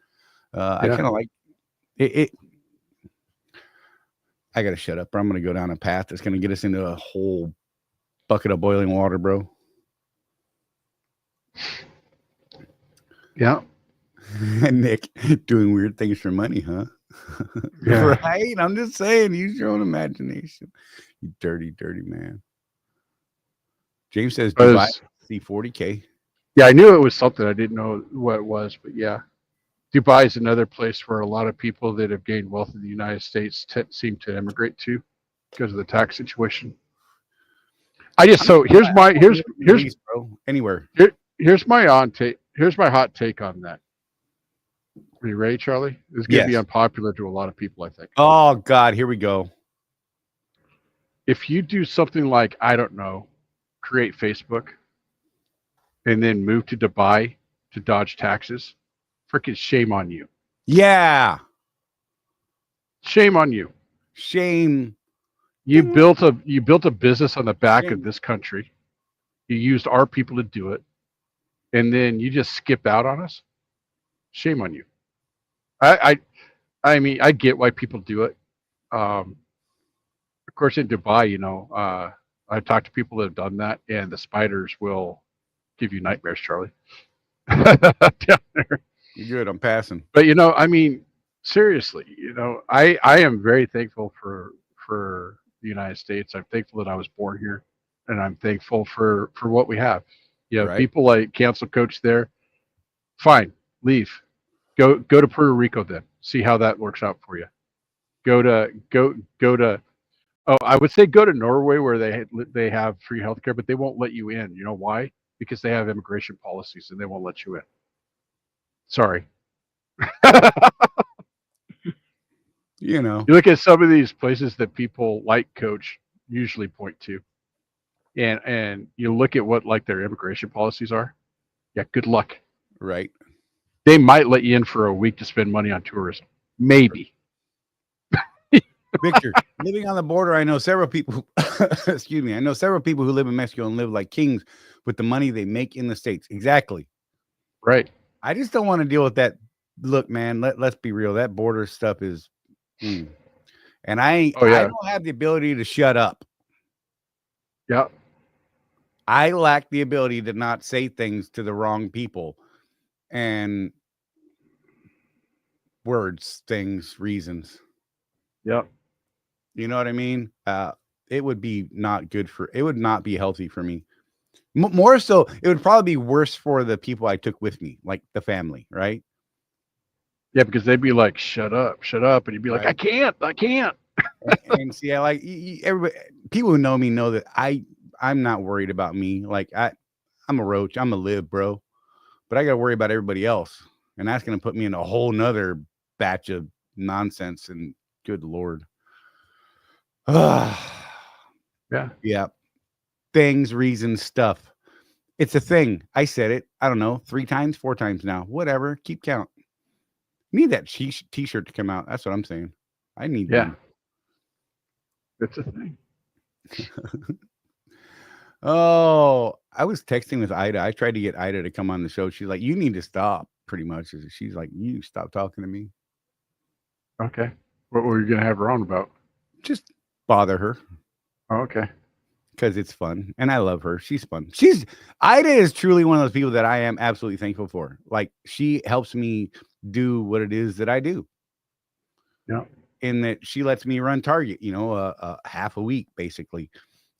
I kind of like it. I gotta shut up, or I'm gonna go down a path that's gonna get us into a whole bucket of boiling water, bro. Yeah. Nick doing weird things for money, huh? Yeah. Right? I'm just saying, use your own imagination. You dirty man. James says Dubai C40K. Yeah, I knew it was something. I didn't know what it was, but yeah. Dubai is another place where a lot of people that have gained wealth in the United States seem to immigrate to because of the tax situation. Here's bro. Anywhere. Here's my hot take on that. Are you ready, Charlie? This is going to be unpopular to a lot of people, I think. Oh God, here we go. If you do something like, I don't know, create Facebook and then move to Dubai to dodge taxes, freaking shame on you. Yeah. Shame on you. Shame. You built a business on the back of this country. You used our people to do it, and then you just skip out on us. Shame on you. I mean, I get why people do it. Of course, in Dubai, I've talked to people that have done that, and the spiders will give you nightmares, Charlie. Down there. You're good. I'm passing. But I mean, seriously, I am very thankful for the United States. I'm thankful that I was born here, and I'm thankful for what we have. Right. People like cancel coach there. Fine, leave. Go to Puerto Rico then. See how that works out for you. Go to. Oh, I would say go to Norway where they have free healthcare, but they won't let you in. You know why? Because they have immigration policies and they won't let you in. Sorry. You look at some of these places that people like coach usually point to, and you look at what like their immigration policies are. Yeah, good luck. Right. They might let you in for a week to spend money on tourism. Maybe. Victor, living on the border, I know several people. Excuse me. I know several people who live in Mexico and live like kings with the money they make in the States. Exactly. Right. I just don't want to deal with that. Look, man, let's be real. That border stuff is, and I don't have the ability to shut up. Yeah. I lack the ability to not say things to the wrong people and words, things, reasons. Yep. You know what I mean? It would be not good it would not be healthy for me. More so, it would probably be worse for the people I took with me, like the family, right? Yeah, because they'd be like, shut up. And you'd be like, I can't. And see, I like everybody, people who know me know that I'm not worried about me. Like I'm a roach. I'm a live, bro. But I got to worry about everybody else. And that's going to put me in a whole nother batch of nonsense. And good Lord. Yeah. Things, reasons, stuff. It's a thing. I said it. I don't know, 3 times, 4 times now. Whatever. Keep count. Need that t-shirt to come out. That's what I'm saying. I need one. It's a thing. Oh, I was texting with Ida. I tried to get Ida to come on the show. She's like, you need to stop. pretty much. She's like, you stop talking to me. Okay. What were you going to have her on about? Just bother her. Oh, okay. Because it's fun and I love her. She's fun. Ida is truly one of those people that I am absolutely thankful for. Like, she helps me do what it is that I do. Yeah. In that she lets me run Target, a half a week basically.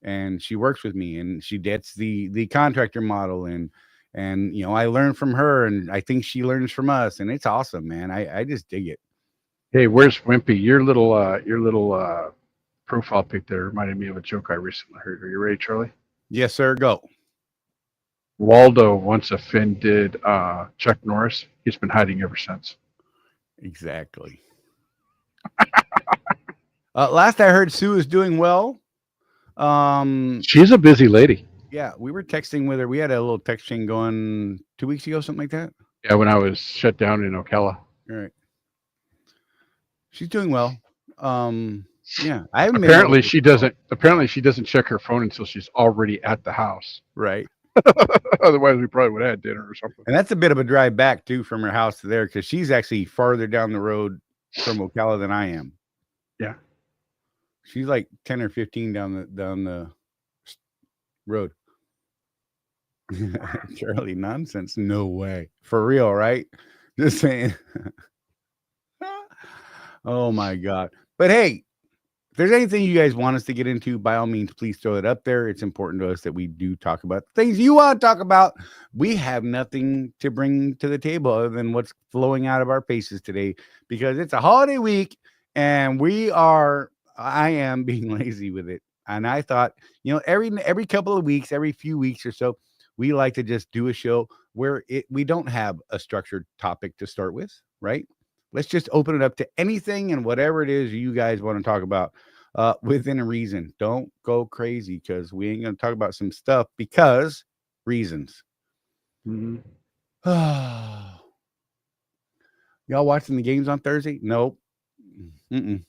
And she works with me and she gets the contractor model and I learn from her and I think she learns from us. And it's awesome, man. I just dig it. Hey, where's Wimpy? Your little profile pic there reminded me of a joke I recently heard. Are you ready, Charlie? Yes, sir. Go. Waldo once offended Chuck Norris. He's been hiding ever since. Exactly. Last I heard, Sue is doing well. She's a busy lady. Yeah, we were texting with her. We had a little text chain going 2 weeks ago, something like that. Yeah, when I was shut down in Ocala. All right. She's doing well. Yeah, I haven't Apparently she doesn't check her phone until she's already at the house. Right. Otherwise, we probably would have had dinner or something. And that's a bit of a drive back too from her house to there because she's actually farther down the road from Ocala than I am. Yeah, she's like 10 or 15 down the road. Charlie, nonsense. No way. For real, right? Just saying. Oh my God. But hey, if there's anything you guys want us to get into, by all means, please throw it up there. It's important to us that we do talk about things you want to talk about. We have nothing to bring to the table other than what's flowing out of our faces today because it's a holiday week and I am being lazy with it. And I thought, every couple of weeks, every few weeks or so, we like to just do a show where we don't have a structured topic to start with, right? Let's just open it up to anything and whatever it is you guys want to talk about within a reason. Don't go crazy because we ain't going to talk about some stuff because reasons. Mm-hmm. Y'all watching the games on Thursday? Nope. Mm-mm.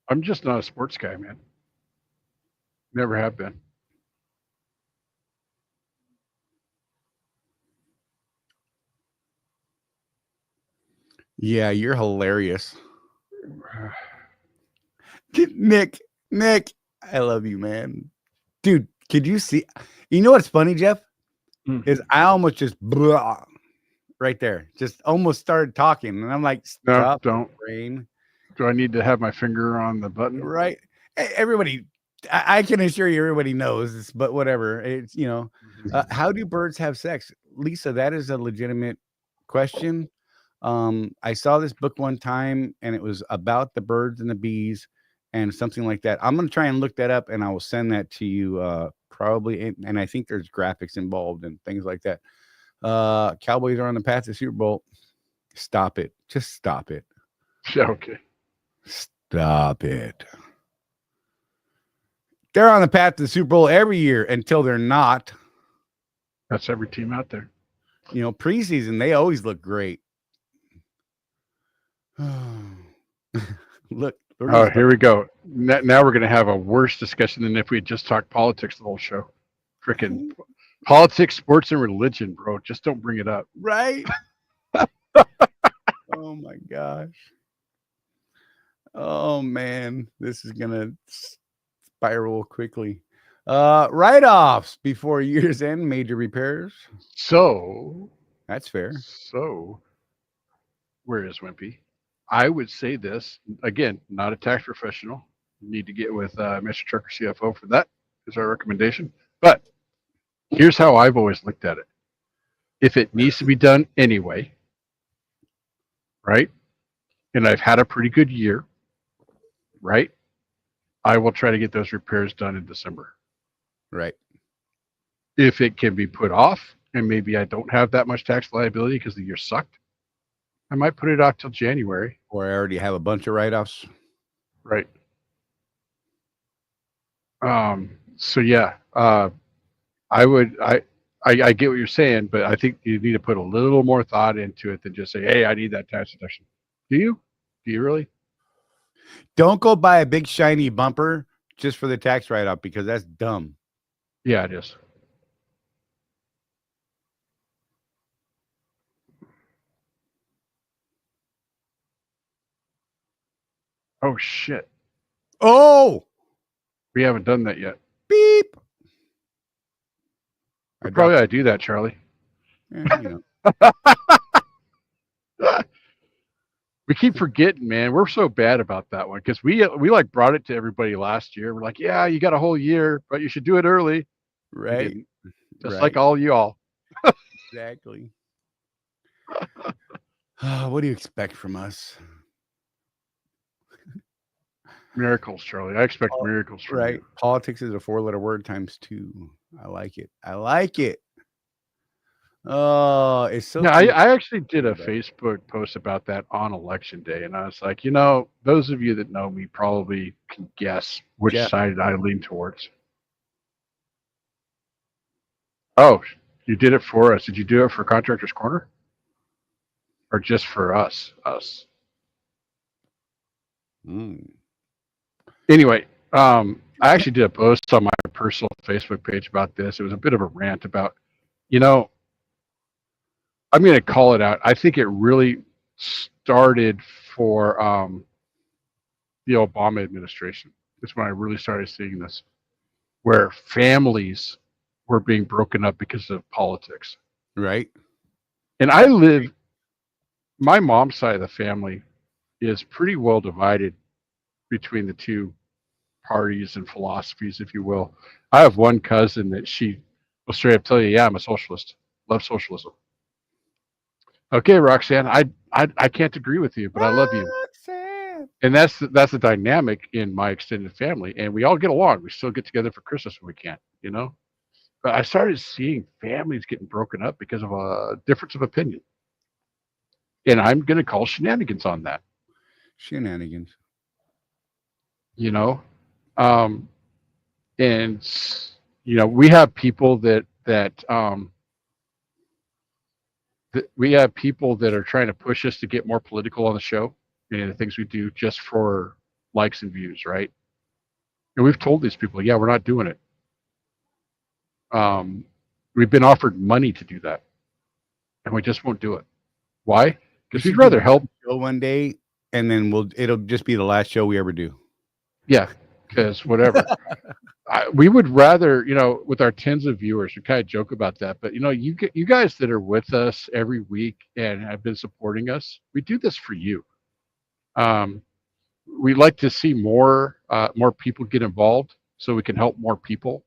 I'm just not a sports guy, man. Never have been. Yeah, you're hilarious. Nick, I love you, man. Dude, could you see? You know what's funny, Jeff? Is I almost just blah, right there. Just almost started talking. And I'm like, stop, no, don't. Brain. Do I need to have my finger on the button? Right. Hey, everybody, I can assure you everybody knows, but whatever. It's, how do birds have sex? Lisa, that is a legitimate question. I saw this book one time and it was about the birds and the bees and something like that. I'm going to try and look that up and I will send that to you probably. And I think there's graphics involved and things like that. Cowboys are on the path to Super Bowl. Stop it. Just stop it. Okay. Stop it. They're on the path to the Super Bowl every year until they're not. That's every team out there. Preseason, they always look great. Look. Oh, here we go. Now we're going to have a worse discussion than if we had just talked politics the whole show. Freaking politics, sports, and religion, bro. Just don't bring it up. Right? Oh, my gosh. Oh, man. This is going to spiral quickly. Write-offs before year's end, major repairs. So. That's fair. So. Where is Wimpy? I would say this, again, not a tax professional. You need to get with Mr. Trucker CFO for that, is our recommendation. But here's how I've always looked at it. If it needs to be done anyway, right, and I've had a pretty good year, right, I will try to get those repairs done in December. Right. If it can be put off, and maybe I don't have that much tax liability because the year sucked, I might put it off till January. Or I already have a bunch of write-offs. Right. So yeah, I get what you're saying, but I think you need to put a little more thought into it than just say, hey, I need that tax deduction. Do you? Do you really? Don't go buy a big shiny bumper just for the tax write-off because that's dumb. Yeah, it is. Oh shit. Oh, We haven't done that yet. beep. We probably ought to do that, Charlie. You know. We keep forgetting, man. We're so bad about that one because we like brought it to everybody last year. We're like, yeah, you got a whole year, but you should do it early. We Right. didn't. Just Right. like all y'all. Exactly. What do you expect from us? Miracles, Charlie. I expect miracles from Right. you. Politics is a 4-letter word times 2. I like it. I like it. Oh, it's so Yeah, true. I actually did a about it. Facebook post about that on election day, and I was like, those of you that know me probably can guess which Yeah. side I lean towards. Oh, you did it for us. Did you do it for Contractors Corner? Or just for us? Us. Mm. Anyway, I actually did a post on my personal Facebook page about this. It was a bit of a rant about, I'm going to call it out. I think it really started for the Obama administration. That's when I really started seeing this, where families were being broken up because of politics. Right. And my mom's side of the family is pretty well divided between the two parties and philosophies, if you will. I have one cousin that she will straight up tell you, yeah, I'm a socialist. Love socialism. Okay, Roxanne, I can't agree with you, but I love you. Roxanne. And that's the dynamic in my extended family, and we all get along. We still get together for Christmas when we can, But I started seeing families getting broken up because of a difference of opinion, and I'm going to call shenanigans on that. Shenanigans. And we have people that we have people that are trying to push us to get more political on the show and the things we do just for likes and views, right? And we've told these people, yeah, we're not doing it. We've been offered money to do that, and we just won't do it. Why? Because we'd rather help. One day, and then it'll just be the last show we ever do. Yeah, because whatever. We would rather, with our tens of viewers, we kind of joke about that, but you guys that are with us every week and have been supporting us, we do this for you. We'd like to see more people get involved so we can help more people,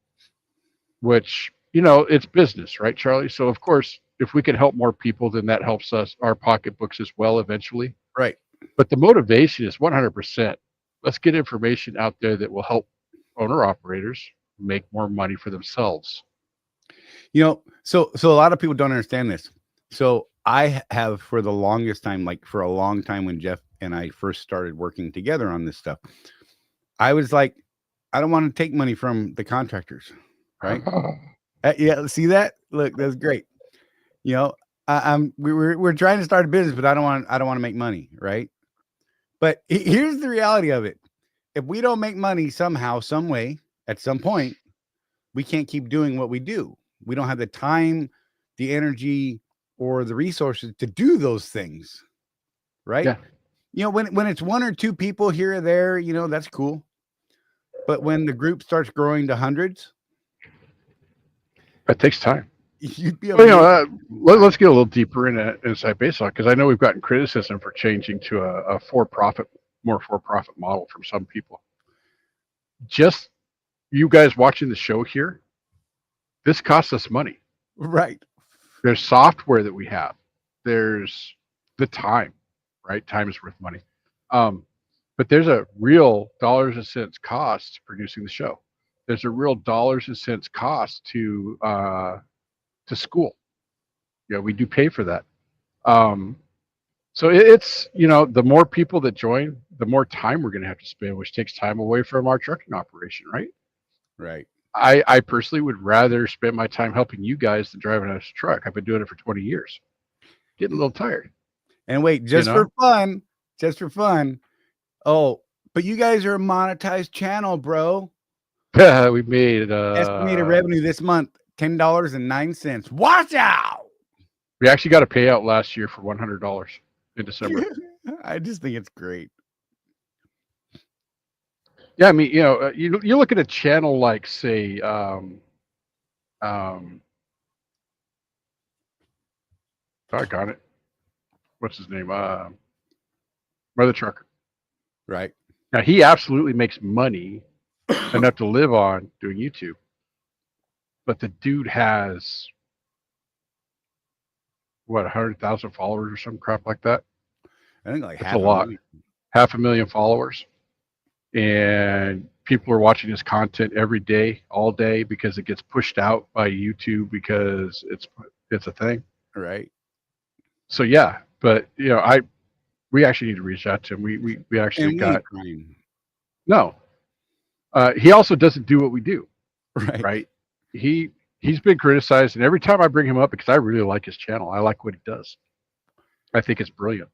which, it's business, right, Charlie? So of course, if we can help more people, then that helps us, our pocketbooks as well, eventually. Right. But the motivation is 100%. Let's get information out there that will help owner operators make more money for themselves. So a lot of people don't understand this. So I have, for the longest time, like for a long time, when Jeff and I first started working together on this stuff, I was like, I don't want to take money from the contractors, right? Yeah, see that? Look, that's great. We're trying to start a business, but I don't want to make money, right? But here's the reality of it. If we don't make money somehow, some way, at some point, we can't keep doing what we do. We don't have the time, the energy, or the resources to do those things, right? Yeah. When it's one or two people here or there, that's cool. But when the group starts growing to hundreds, it takes time. You'd be let's get a little deeper inside baseball, because I know we've gotten criticism for changing to a more for-profit model from some people. Just you guys watching the show here, this costs us money. Right. There's software that we have. There's the time, right? Time is worth money. But there's a real dollars and cents cost to producing the show. There's a real dollars and cents cost to school. We do pay for that. So it's, the more people that join, the more time we're going to have to spend, which takes time away from our trucking operation, right? Right. I personally would rather spend my time helping you guys than driving a truck. I've been doing it for 20 years. Getting a little tired. And wait, just for fun. Oh, but you guys are a monetized channel, bro. We made estimated revenue this month, $10.09. Watch out. We actually got a payout last year for $100 in December. I just think it's great. Yeah, I mean, you look at a channel like, say, doggone it, what's his name? Mother Trucker. Right. Now he absolutely makes money enough to live on doing YouTube, but the dude has what 100,000 followers or some crap like that. I think like That's half a lot. million. 500,000 followers, and people are watching his content every day, all day, because it gets pushed out by YouTube because it's a thing. Right. So yeah, but we actually need to reach out to him. We actually And we got ain't crying. no. He also doesn't do what we do, Right. right? He's been criticized, and every time I bring him up, because I really like his channel, I like what he does. I think it's brilliant.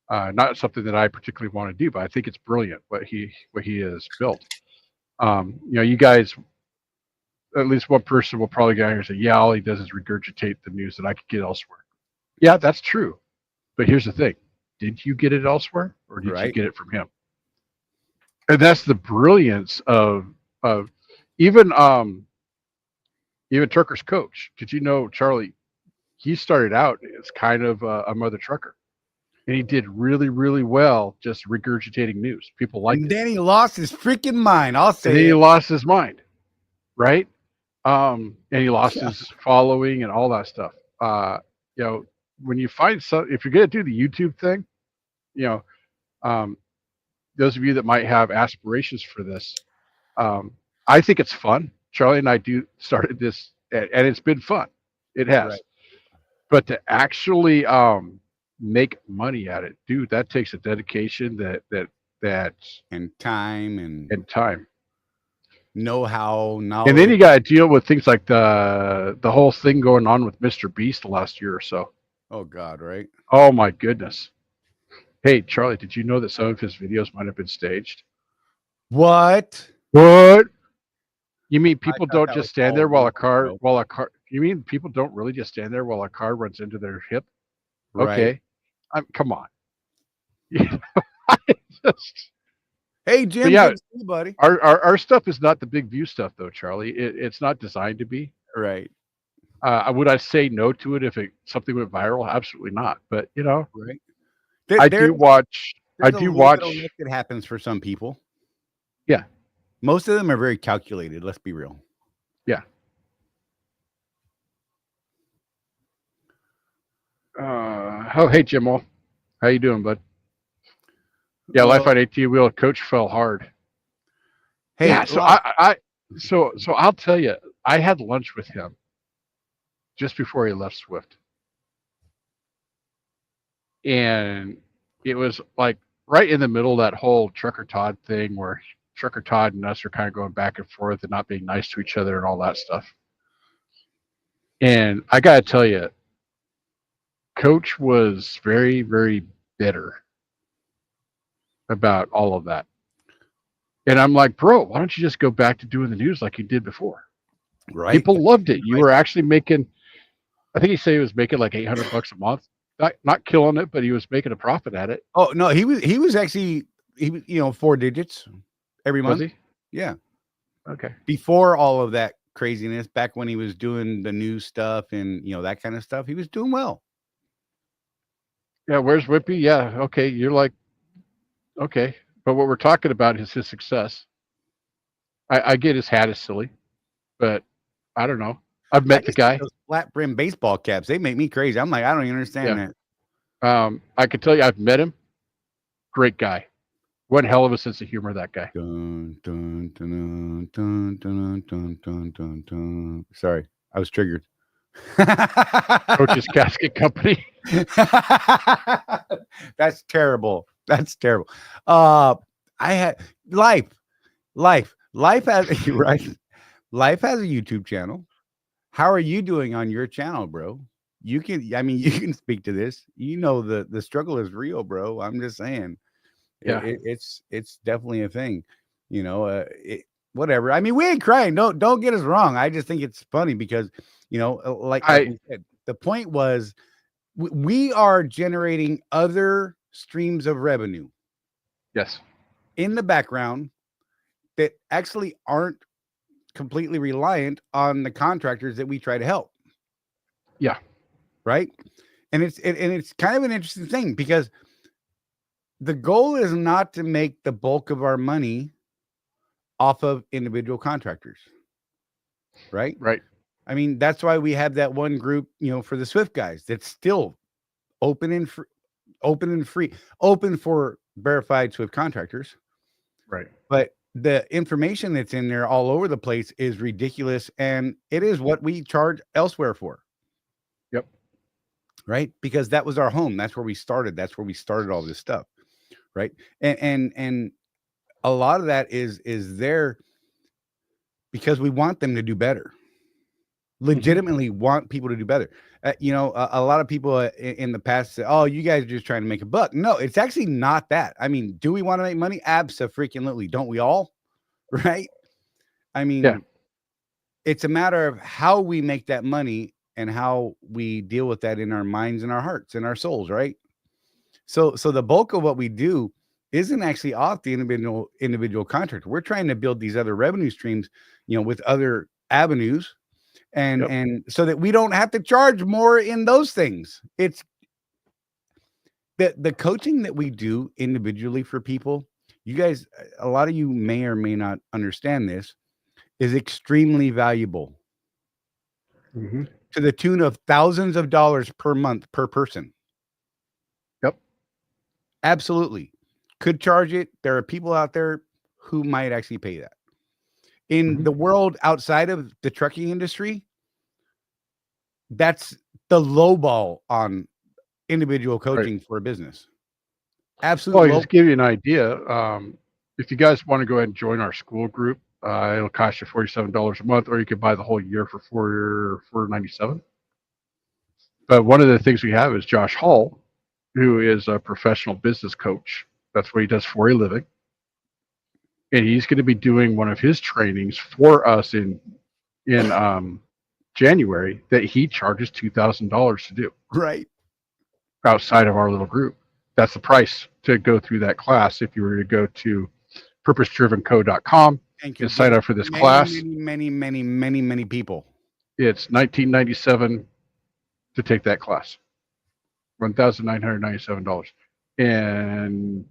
Not something that I particularly want to do, but I think it's brilliant what he has built. You guys, at least one person will probably get here and say, "Yeah, all he does is regurgitate the news that I could get elsewhere." Yeah, that's true, but here's the thing: did you get it elsewhere, or did you Right. get it from him? And that's the brilliance of even even Trucker's coach. Did you know Charley? He started out as kind of a mother trucker, and he did really, really well just regurgitating news. People liked And it. then he lost his freaking mind. I'll And then say he it. lost his mind, right? And he lost Yeah. his following and all that stuff. When you find if you're gonna do the YouTube thing, you know, um, those of you that might have aspirations for this, I think it's fun. Charley and I started this, and it's been fun. It has, Right. but to actually make money at it, dude, that takes a dedication that And time and time. know-how, knowledge. And then you got to deal with things like the whole thing going on with Mr. Beast the last year or so. Oh God, right? Oh my goodness. Hey, Charley, did you know that some of his videos might have been staged? What? What? You mean I people thought don't that just was stand all there while real, bro. a car? You mean people don't really just stand there while a car runs into their hip? Right. Okay, come on. I just, Hey Jim, but yeah, good to see you, buddy. our stuff is not the big view stuff though, Charley. It's not designed to be. Right. Would I say no to it if something went viral? Absolutely not. But Right. I do watch. I There's a do little bit of watch. luck that happens for some people. Yeah. Most of them are very calculated. Let's be real. Yeah. Hey Jimmo, how you doing, bud? Yeah, Life on 18 wheel coach fell hard. Hey, Yeah, so so I'll tell you, I had lunch with him just before he left Swift, and it was like right in the middle of that whole Trucker Todd thing, where Trucker Todd and us are kind of going back and forth and not being nice to each other and all that stuff. And I got to tell you, Coach was very, very bitter about all of that. And I'm like, bro, why don't you just go back to doing the news like you did before? right. People loved it. You were actually making, I think he said he was making like $800 a month. Not killing it, but he was making a profit at it. Oh no, he was actually 4 digits every month. Was he? Yeah. Okay. Before all of that craziness, back when he was doing the news stuff and that kind of stuff, he was doing well. Yeah, where's Whippy? Yeah, okay. You're like, okay. But what we're talking about is his success. I get his hat is silly, but I don't know. I've met the guy. Those flat brim baseball caps, they make me crazy. I'm like, I don't even understand that. I can tell you, I've met him. Great guy. One hell of a sense of humor, that guy. Dun, dun, dun, dun, dun, dun, dun, dun, dun. Sorry, I was triggered. Coach's Casket Company. That's terrible. That's terrible. I had life has right. Life has a YouTube channel. How are you doing on your channel, bro? You can speak to this. The struggle is real, bro. I'm just saying. Yeah, it's definitely a thing. Whatever. I mean, we ain't crying. Don't get us wrong. I just think it's funny because like we said, the point was we are generating other streams of revenue. Yes. In the background, that actually aren't completely reliant on the contractors that we try to help. Yeah. Right. And it's kind of an interesting thing, because the goal is not to make the bulk of our money off of individual contractors. Right. Right. I mean, that's why we have that one group, for the Swift guys, that's still open and free, open for verified Swift contractors. Right. But the information that's in there all over the place is ridiculous, and it is what we charge elsewhere for. Yep. Right? Because that was our home. That's where we started. That's where we started all this stuff. Right. And a lot of that is there because we want them to do better. Legitimately want people to do better. A lot of people in the past say, "Oh, you guys are just trying to make a buck." No, it's actually not that. I mean, do we want to make money? Abso-freaking-lutely. Don't we all? Right? I mean, it's a matter of how we make that money and how we deal with that in our minds and our hearts and our souls, right? So the bulk of what we do isn't actually off the individual contractor. We're trying to build these other revenue streams, with other avenues. And so that we don't have to charge more in those things. It's the coaching that we do individually for people. You guys, a lot of you may or may not understand this, is extremely valuable to the tune of thousands of dollars per month per person. Yep. Absolutely. Could charge it. There are people out there who might actually pay that. In the world outside of the trucking industry, that's the low ball on individual coaching for a business. Absolutely. Well, just give you an idea. If you guys want to go ahead and join our school group, it'll cost you $47 a month, or you could buy the whole year for $497. But one of the things we have is Josh Hall, who is a professional business coach. That's what he does for a living. And he's going to be doing one of his trainings for us in January that he charges $2,000 to do. Right. Outside of our little group. That's the price to go through that class. If you were to go to purposedrivenco.com and sign up for this class. Many people. It's $1997 to take that class. $1,997. And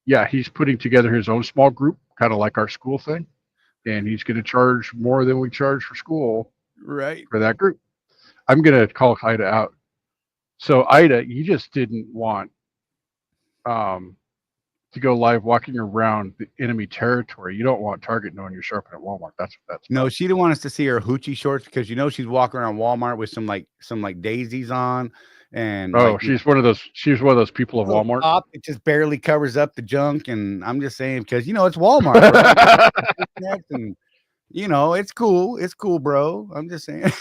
yeah, he's putting together his own small group, kind of like our school thing. And he's going to charge more than we charge for school, right, for that group. I'm going to call Ida out. So Ida, you just didn't want to go live walking around the enemy territory. You don't want Target knowing you're shopping at Walmart. That's no. She didn't want us to see her hoochie shorts, because she's walking around Walmart with some daisies on. And she's one of those people of Walmart. Top, it just barely covers up the junk. And I'm just saying, because it's Walmart, bro. And it's cool. It's cool, bro. I'm just saying.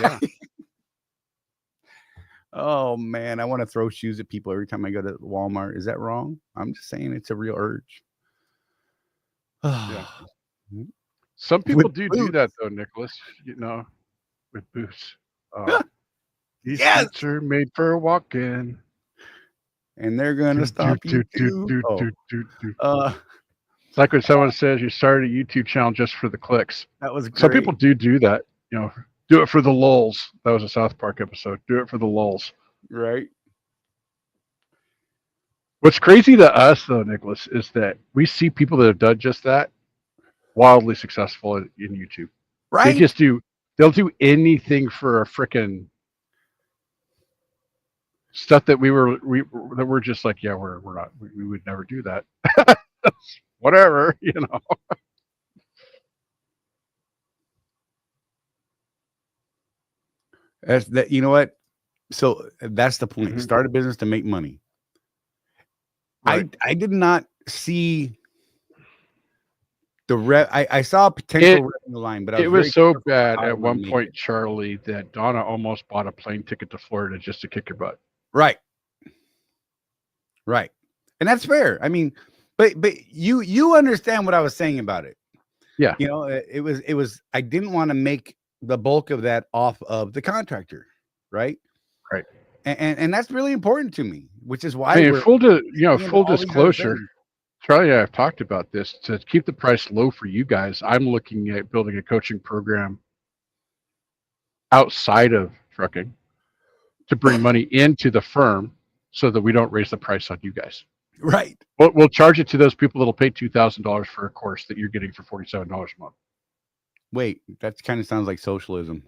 Yeah. Oh man, I want to throw shoes at people every time I go to Walmart. Is that wrong? I'm just saying it's a real urge. Yeah. Some people do that though, Nicholas. With boots. These boots are made for walking, and they're gonna stop you too. It's like when someone says you started a YouTube channel just for the clicks. That was great. Some people do that. Do it for the lulz. That was a South Park episode. Do it for the lulz. Right. What's crazy to us, though, Nicholas, is that we see people that have done just that wildly successful in YouTube. Right. They'll do anything for a frickin' stuff that we're just like, yeah, we're not, we would never do that. Whatever, That's that. You know what? So that's the point. Start a business to make money. Right. I did not see I saw a potential revenue line, but it was so bad at one point, Charley, that Donna almost bought a plane ticket to Florida just to kick your butt. Right. And that's fair. I mean, but you understand what I was saying about it. Yeah. It was I didn't want to make the bulk of that off of the contractor, right? And that's really important to me, which is why full disclosure, Charlie and I have talked about this. To keep the price low for you guys, I'm looking at building a coaching program outside of trucking to bring money into the firm so that we don't raise the price on you guys. Right. We'll charge it to those people that'll pay $2,000 for a course that you're getting for $47 a month. Wait, that kind of sounds like socialism.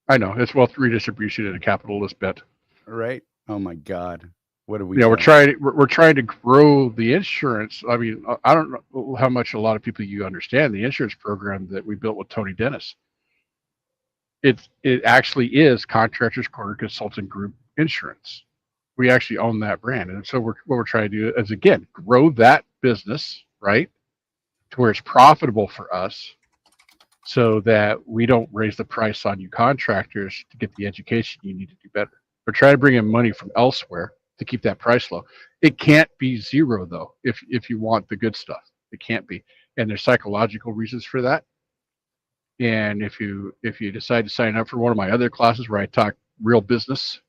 I know, it's wealth redistribution and a capitalist bet. Right? Oh my God. What are we? We're trying to grow the insurance. I mean, I don't know how much a lot of people you understand the insurance program that we built with Tony Dennis. It actually is Contractors Corner Consultant Group Insurance. We actually own that brand, and so what we're trying to do is again grow that business, right, to where it's profitable for us, so that we don't raise the price on you contractors to get the education you need to do better. We're trying to bring in money from elsewhere to keep that price low. It can't be zero though. If you want the good stuff, it can't be. And there's psychological reasons for that. And if you decide to sign up for one of my other classes where I talk real business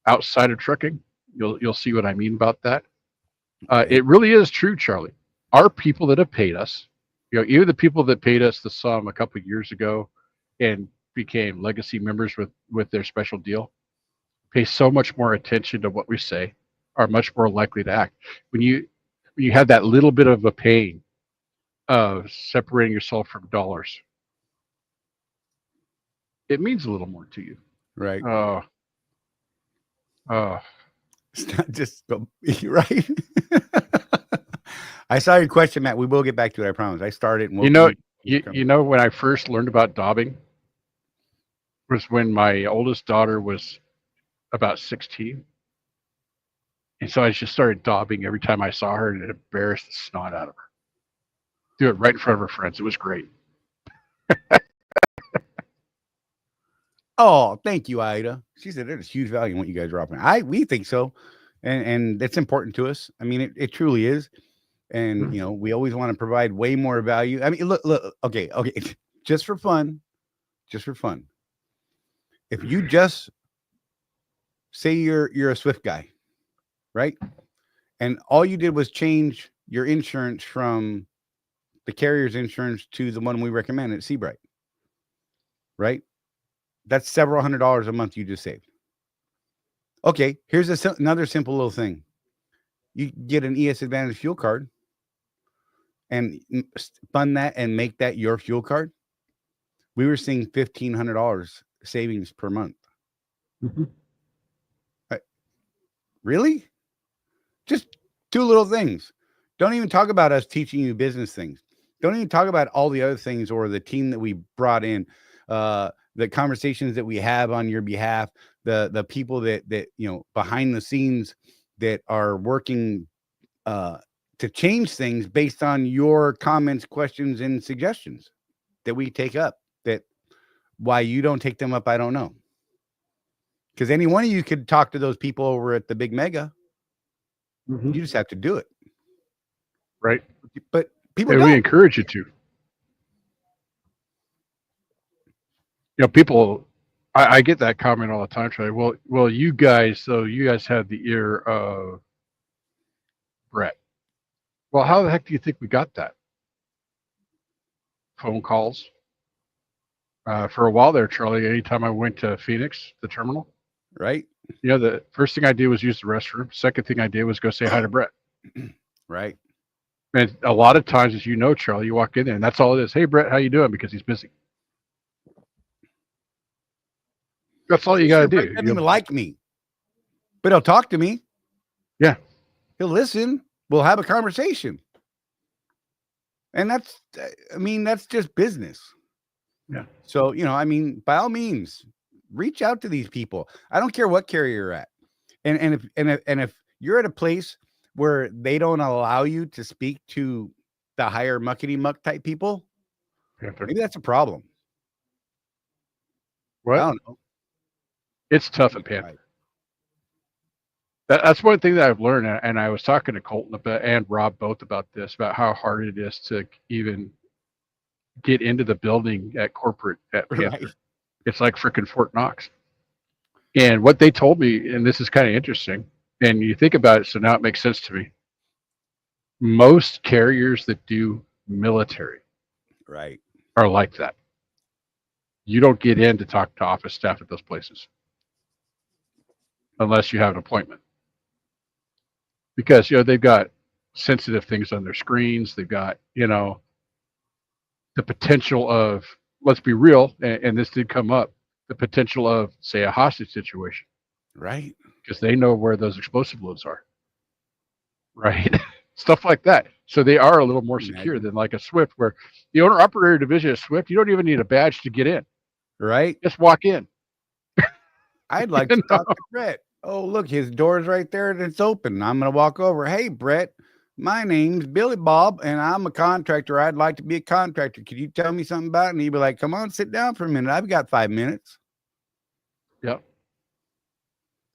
outside of trucking, you'll see what I mean about that. It really is true, Charlie. Our people that have paid us, even the people that paid us the sum a couple of years ago and became legacy members with their special deal, pay so much more attention to what we say, are much more likely to act. When you have that little bit of a pain of separating yourself from dollars, it means a little more to you. Right. It's not just right. I saw your question, Matt. We will get back to it. I promise. I started. And when I first learned about daubing was when my oldest daughter was about 16. And so I just started daubing every time I saw her, and it embarrassed the snot out of her. Do it right in front of her friends. It was great. Oh, thank you, Ida. She said there's huge value in what you guys are offering. We think so, and it's important to us. I mean, it truly is, and we always want to provide way more value. I mean, look. Okay, just for fun. If you just say you're a Swift guy, right, and all you did was change your insurance from the carrier's insurance to the one we recommend at Seabright, right? That's several $100s a month you just saved. Okay, here's another simple little thing. You get an ES Advantage fuel card and fund that and make that your fuel card. We were seeing $1,500 savings per month. Mm-hmm. Really? Just two little things. Don't even talk about us teaching you business things. Don't even talk about all the other things or the team that we brought in. The conversations that we have on your behalf, the people that behind the scenes that are working to change things based on your comments, questions, and suggestions that we take up. That why you don't take them up, I don't know. Because any one of you could talk to those people over at the Big Mega. Mm-hmm. You just have to do it, right? But people, we encourage you to. People, I get that comment all the time, Charlie. Well, you guys have the ear of Brett. Well, how the heck do you think we got that? Phone calls. For a while there, Charlie, anytime I went to Phoenix, the terminal, right? The first thing I did was use the restroom. Second thing I did was go say hi to Brett. Right. And a lot of times, as Charlie, you walk in there and that's all it is. Hey, Brett, how you doing? Because he's busy. That's all you got to do. He doesn't even like me, but he'll talk to me. Yeah. He'll listen. We'll have a conversation. And that's just business. Yeah. So, by all means, reach out to these people. I don't care what carrier you're at. And if you're at a place where they don't allow you to speak to the higher muckety muck type people, maybe that's a problem. What? I don't know. It's tough at Panther. That's one thing that I've learned, and I was talking to Colton and Rob both about this, about how hard it is to even get into the building at corporate at Panther. Right. It's like freaking Fort Knox. And what they told me, and this is kind of interesting, and you think about it, so now it makes sense to me. most carriers that do military Right. are like that. You don't get in to talk to office staff at those places unless you have an appointment, because they've got sensitive things on their screens. They've got the potential of, let's be real, and this did come up, the potential of, say, a hostage situation, Right. because they know where those explosive loads are, right? Stuff like that. So they are a little more secure than like a Swift, where the owner operator division of Swift, you don't even need a badge to get in. Right. Just walk in. I'd like to talk to Brett. Oh, look, his door's right there and it's open. I'm going to walk over. Hey, Brett, my name's Billy Bob and I'm a contractor. I'd like to be a contractor. Could you tell me something about it? And he'd be like, come on, sit down for a minute. I've got 5 minutes. Yep.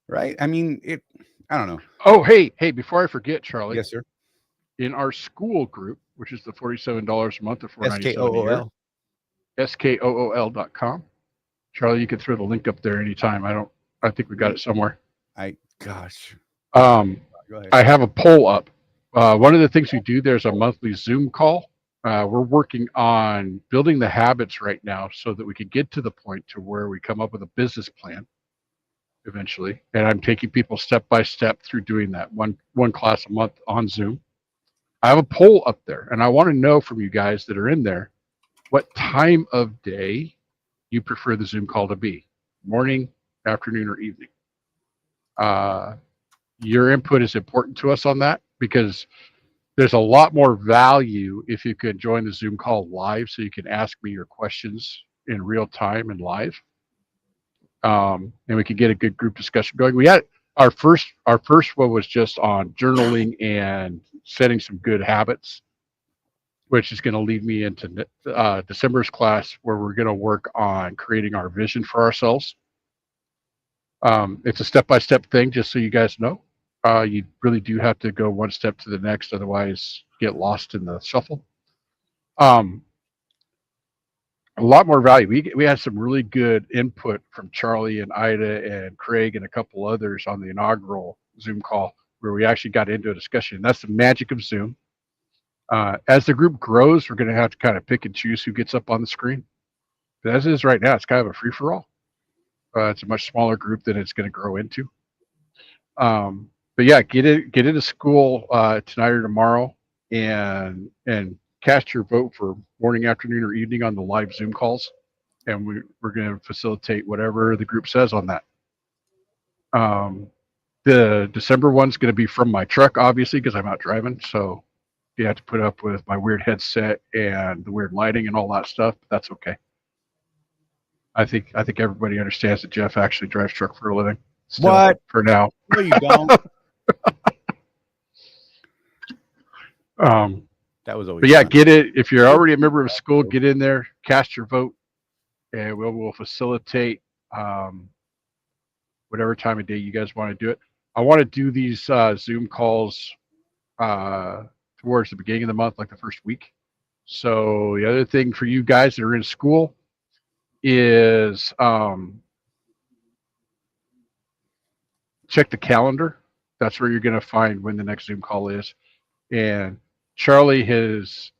Right. I mean, I don't know. Oh, hey, before I forget, Charlie. Yes, sir. In our school group, which is the $47 a month or $497 a year, skool.com. Charlie, you can throw the link up there anytime. I think we got it somewhere. Gosh. Go ahead. I have a poll up. One of the things we do, there's a monthly Zoom call. We're working on building the habits right now so that we could get to the point to where we come up with a business plan eventually. And I'm taking people step by step through doing that one class a month on Zoom. I have a poll up there, and I want to know from you guys that are in there what time of day you prefer the Zoom call to be: morning, afternoon, or evening. Your input is important to us on that, because there's a lot more value if you could join the Zoom call live, so you can ask me your questions in real time and live. And we could get a good group discussion going. We had our first one was just on journaling and setting some good habits, which is going to lead me into December's class, where we're going to work on creating our vision for ourselves. It's a step-by-step thing, just so you guys know. You really do have to go one step to the next, otherwise get lost in the shuffle. A lot more value. We had some really good input from Charlie and Ida and Craig and a couple others on the inaugural Zoom call, where we actually got into a discussion. That's the magic of Zoom. As the group grows, we're going to have to kind of pick and choose who gets up on the screen. But as it is right now, it's kind of a free-for-all. It's a much smaller group than it's going to grow into. But yeah, get into school tonight or tomorrow, and cast your vote for morning, afternoon, or evening on the live Zoom calls, and we're going to facilitate whatever the group says on that. The December one's going to be from my truck, obviously, because I'm out driving, so you have to put up with my weird headset and the weird lighting and all that stuff. But that's okay. I think everybody understands that Jeff actually drives truck for a living. Still, what? For now. No, you don't. That was always. But yeah, get it. If you're already a member of school, get in there, cast your vote, and we'll facilitate whatever time of day you guys want to do it. I want to do these Zoom calls towards the beginning of the month, like the first week. So the other thing for you guys that are in school is check the calendar. That's where you're going to find when the next Zoom call is. And Charlie has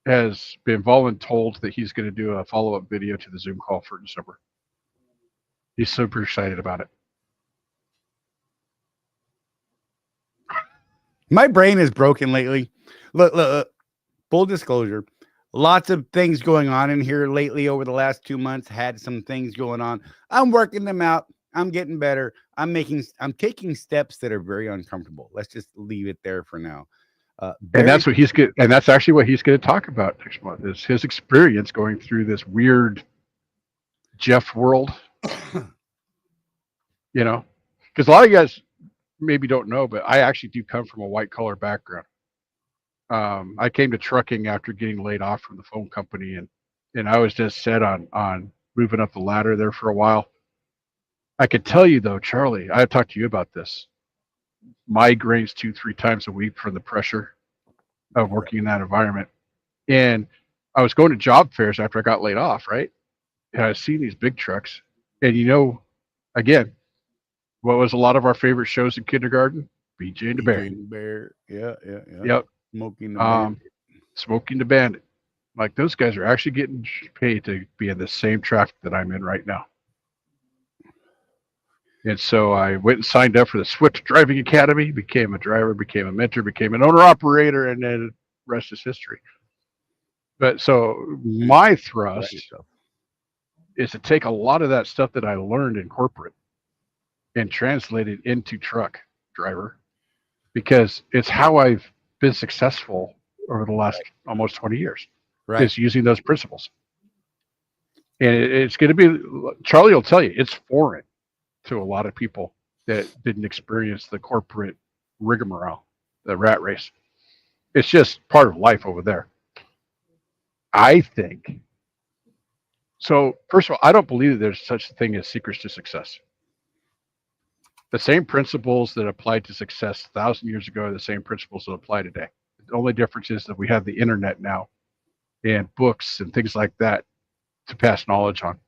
been voluntold that he's going to do a follow-up video to the Zoom call for December. He's super excited about it. My brain is broken lately. Look, full disclosure. Lots of things going on in here lately over the last 2 months. Had some things going on. I'm working them out. I'm getting better. I'm taking steps that are very uncomfortable. Let's just leave it there for now. And that's what he's good. And that's actually what he's going to talk about next month, is his experience going through this weird Jeff world. You know, because a lot of you guys maybe don't know, but I actually do come from a white collar background. I came to trucking after getting laid off from the phone company, and I was just set on moving up the ladder there for a while. I could tell you though, Charlie, I've talked to you about this. Migraines 2-3 times a week from the pressure of working in that environment. And I was going to job fairs after I got laid off, right? And I was seeing these big trucks. And again, what was a lot of our favorite shows in kindergarten? BJ and the Bear. Yeah. Yep. Smoking the Bandit. Smoking the Bandit. Like, those guys are actually getting paid to be in the same traffic that I'm in right now. And so I went and signed up for the Swift Driving Academy, became a driver, became a mentor, became an owner operator, and then the rest is history. But so my thrust is to take a lot of that stuff that I learned in corporate and translate it into truck driver, because it's how I've been successful over the last almost 20 years. Right. Is using those principles. And it's going to be, Charley will tell you, it's foreign to a lot of people that didn't experience the corporate rigmarole, the rat race. It's just part of life over there. I think. So, first of all, I don't believe that there's such a thing as secrets to success. The same principles that applied to success 1,000 years ago are the same principles that apply today. The only difference is that we have the internet now and books and things like that to pass knowledge on.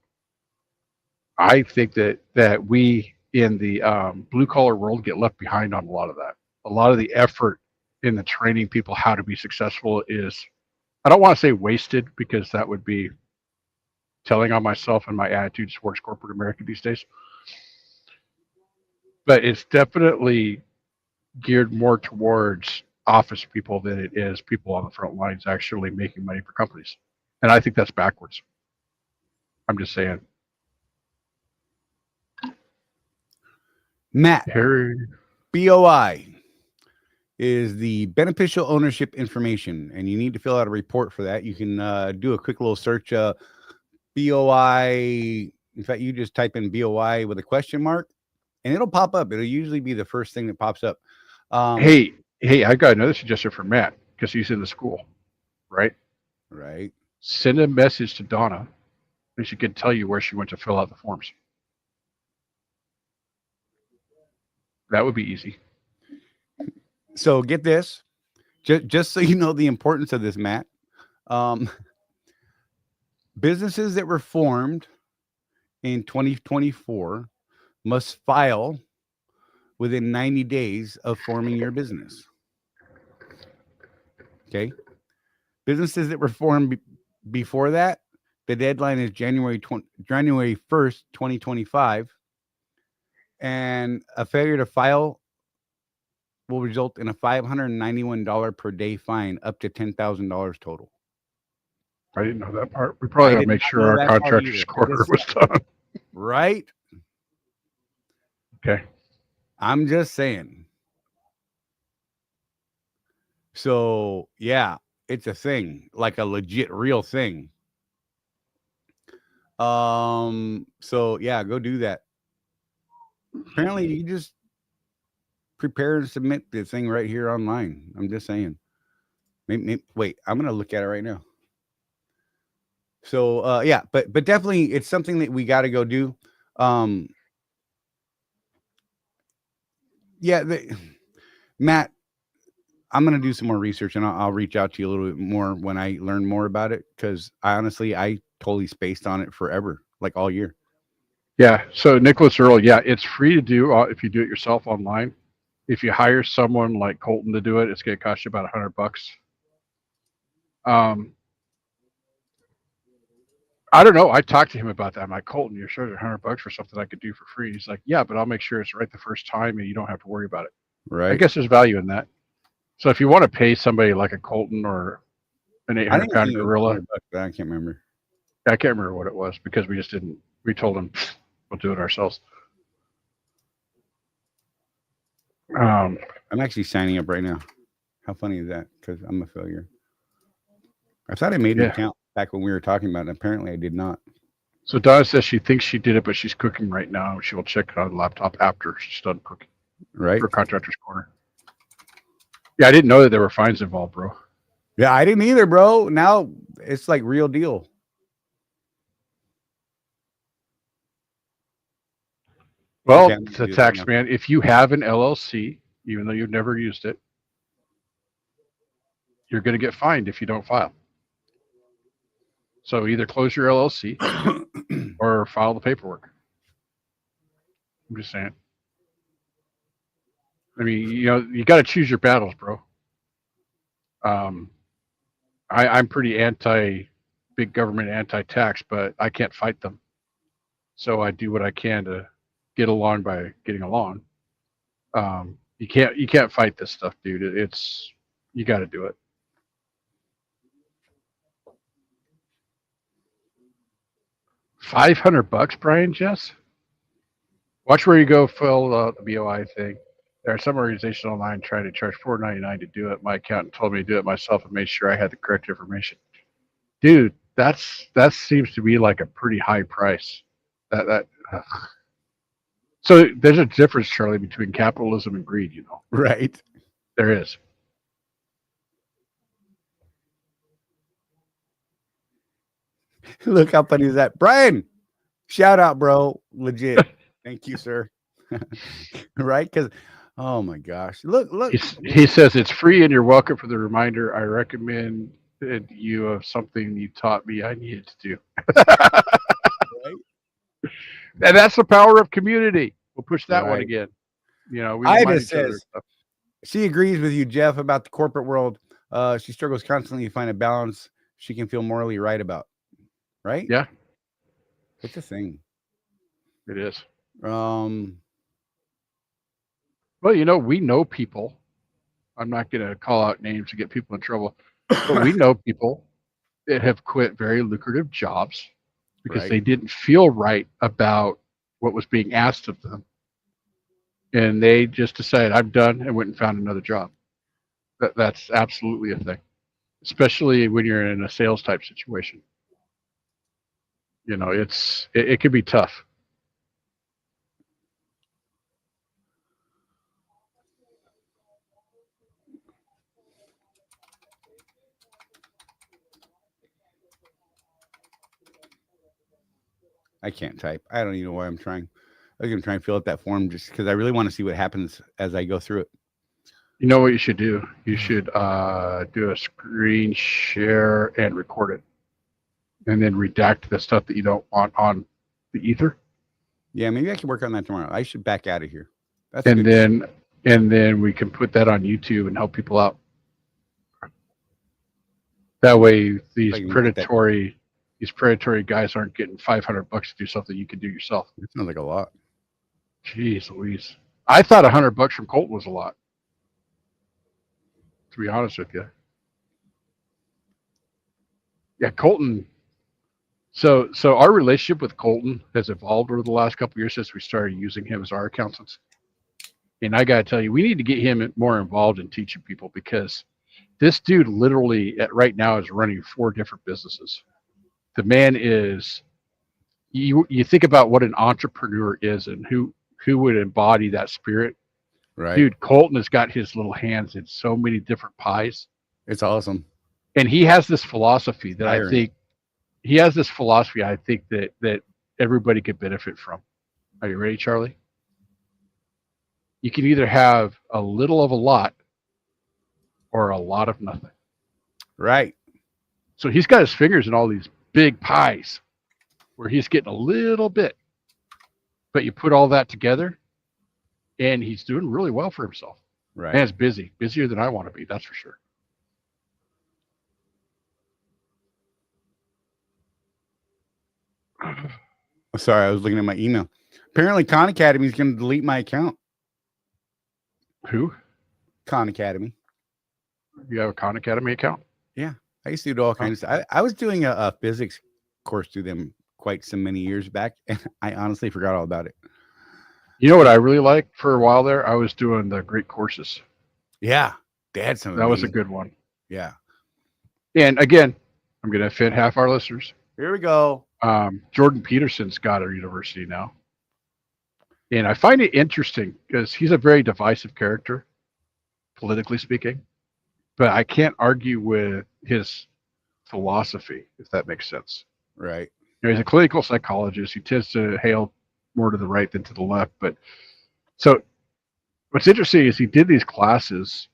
I think that we in the blue collar world get left behind on a lot of that. A lot of the effort in the training people how to be successful is, I don't want to say wasted, because that would be telling on myself and my attitudes towards corporate America these days. But it's definitely geared more towards office people than it is people on the front lines actually making money for companies. And I think that's backwards. I'm just saying. Matt, Harry. BOI is the beneficial ownership information, and you need to fill out a report for that. You can do a quick little search. BOI. In fact, you just type in BOI with a question mark, and it'll pop up. It'll usually be the first thing that pops up. Hey, I got another suggestion for Matt, because he's in the school, right? Right. Send a message to Donna, and she can tell you where she went to fill out the forms. That would be easy. So get this, just so you know the importance of this, Matt. Businesses that were formed in 2024 must file within 90 days of forming your business. Okay. Businesses that were formed before that, the deadline is January 1st, 2025. And a failure to file will result in a $591 per day fine, up to $10,000 total. I didn't know that part. We probably got to make sure our contractor's quarter was done. Right? Okay. I'm just saying. So, yeah, it's a thing, like a legit real thing. So yeah, go do that. Apparently you just prepare and submit the thing right here online. I'm just saying. Maybe, wait, I'm gonna look at it right now. So yeah, but definitely it's something that we got to go do. Yeah, Matt, I'm gonna do some more research, and I'll reach out to you a little bit more when I learn more about it, because I totally spaced on it forever, like all year. Yeah. So Nicholas Earl, yeah, it's free to do if you do it yourself online. If you hire someone like Colton to do it, it's going to cost you about $100. I don't know. I talked to him about that. I'm like, Colton, you're sure there's $100 for something I could do for free? He's like, yeah, but I'll make sure it's right the first time and you don't have to worry about it. Right. I guess there's value in that. So if you want to pay somebody like a Colton or an 800-pound gorilla, I can't remember. I can't remember what it was, because we just didn't. We told him we'll do it ourselves. I'm actually signing up right now. How funny is that? Because I'm a failure. I thought I made an account back when we were talking about it, and apparently I did not. So Donna says she thinks she did it, but she's cooking right now. She will check it on the laptop after she's done cooking. Right. For Contractor's Corner. Yeah, I didn't know that there were fines involved, bro. Yeah, I didn't either, bro. Now it's like real deal. Well, the tax man, if you have an LLC, even though you've never used it, you're going to get fined if you don't file. So either close your LLC or file the paperwork. I'm just saying. I mean, you know, you got to choose your battles, bro. I'm pretty anti big government, anti-tax, but I can't fight them. So I do what I can to get along by getting along. You can't fight this stuff, dude. It's you got to do it. $500, Brian Jess. Watch where you go fill out the BOI thing. There are some organizations online trying to charge $4.99 to do it. My accountant told me to do it myself and made sure I had the correct information. Dude, that seems to be like a pretty high price. So there's a difference, Charlie, between capitalism and greed. You know, Right. there is. Look how funny is that, Brian? Shout out, bro. Legit. Thank you, sir. Right? Because, oh my gosh, look. He says it's free and you're welcome for the reminder. I recommend you of something you taught me I needed to do. Right? And that's the power of community. We'll push that one Right. again. You know, we Ida remind each other of says stuff. she agrees with you, Jeff, about the corporate world. She struggles constantly to find a balance she can feel morally right about. Right? Yeah, It's a thing. it is. Um, Well, you know, we know people. I'm not going to call out names to get people in trouble, but we know people that have quit very lucrative jobs because Right. they didn't feel right about what was being asked of them. And they just decided, I'm done, and went and found another job. That's absolutely a thing, especially when you're in a sales type situation. You know, it can be tough. I can't type. I don't even know why I'm trying. I'm going to try and fill out that form just because I really want to see what happens as I go through it. You know what you should do? You should do a screen share and record it, and then redact the stuff that you don't want on the ether. Yeah, maybe I can work on that tomorrow. I should back out of here. That's And good. then we can put that on YouTube and help people out. That way, these I can get that. predatory guys aren't getting $500 to do something you can do yourself. It sounds like a lot. Jeez Louise, I thought $100 from Colton was a lot. To be honest with you, yeah, Colton. So our relationship with Colton has evolved over the last couple of years since we started using him as our accountants. And I got to tell you, we need to get him more involved in teaching people because this dude literally right now is running 4 different businesses. The man is, you think about what an entrepreneur is and who would embody that spirit. Right. Dude, Colton has got his little hands in so many different pies. It's awesome. And he has this philosophy that Inspiring. I think that everybody could benefit from. Are you ready, Charlie? You can either have a little of a lot or a lot of nothing. Right. So he's got his fingers in all these big pies where he's getting a little bit. But you put all that together and he's doing really well for himself. Right. Man's busy, busier than I want to be, that's for sure. Sorry, I was looking at my email. Apparently, Khan Academy is going to delete my account. Who? Khan Academy. You have a Khan Academy account? Yeah, I used to do all kinds of stuff. I was doing a physics course through them quite so many years back, and I honestly forgot all about it. You know what I really liked for a while there? I was doing the great courses. Yeah, they had some. That was a amazing- good one. Yeah. And again, I'm going to offend half our listeners. Here we go. Jordan Peterson's got a university now. And I find it interesting because he's a very divisive character, politically speaking. But I can't argue with his philosophy, if that makes sense. Right. You know, he's a clinical psychologist. He tends to hail more to the right than to the left. But so what's interesting is he did these classes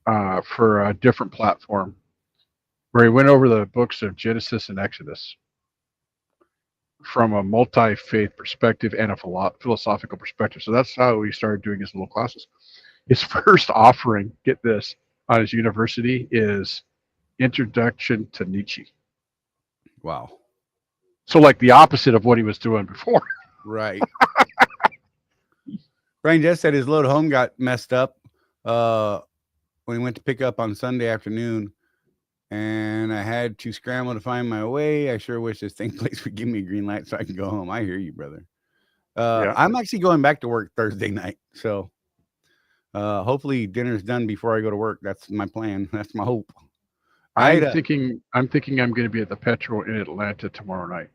for a different platform where he went over the books of Genesis and Exodus from a multi-faith perspective and a philosophical perspective. So that's how he started doing his little classes. His first offering, get this, on his university is Introduction to Nietzsche. Wow. So like the opposite of what he was doing before. Right. Brian just said his load home got messed up when he went to pick up on Sunday afternoon, and I had to scramble to find my way. I sure wish this thing place would give me a green light so I can go home. I hear you, brother. Yeah. I'm actually going back to work Thursday night, so hopefully dinner's done before I go to work. That's my plan. That's my hope. I'm thinking I'm going to be at the Petrol in Atlanta tomorrow night,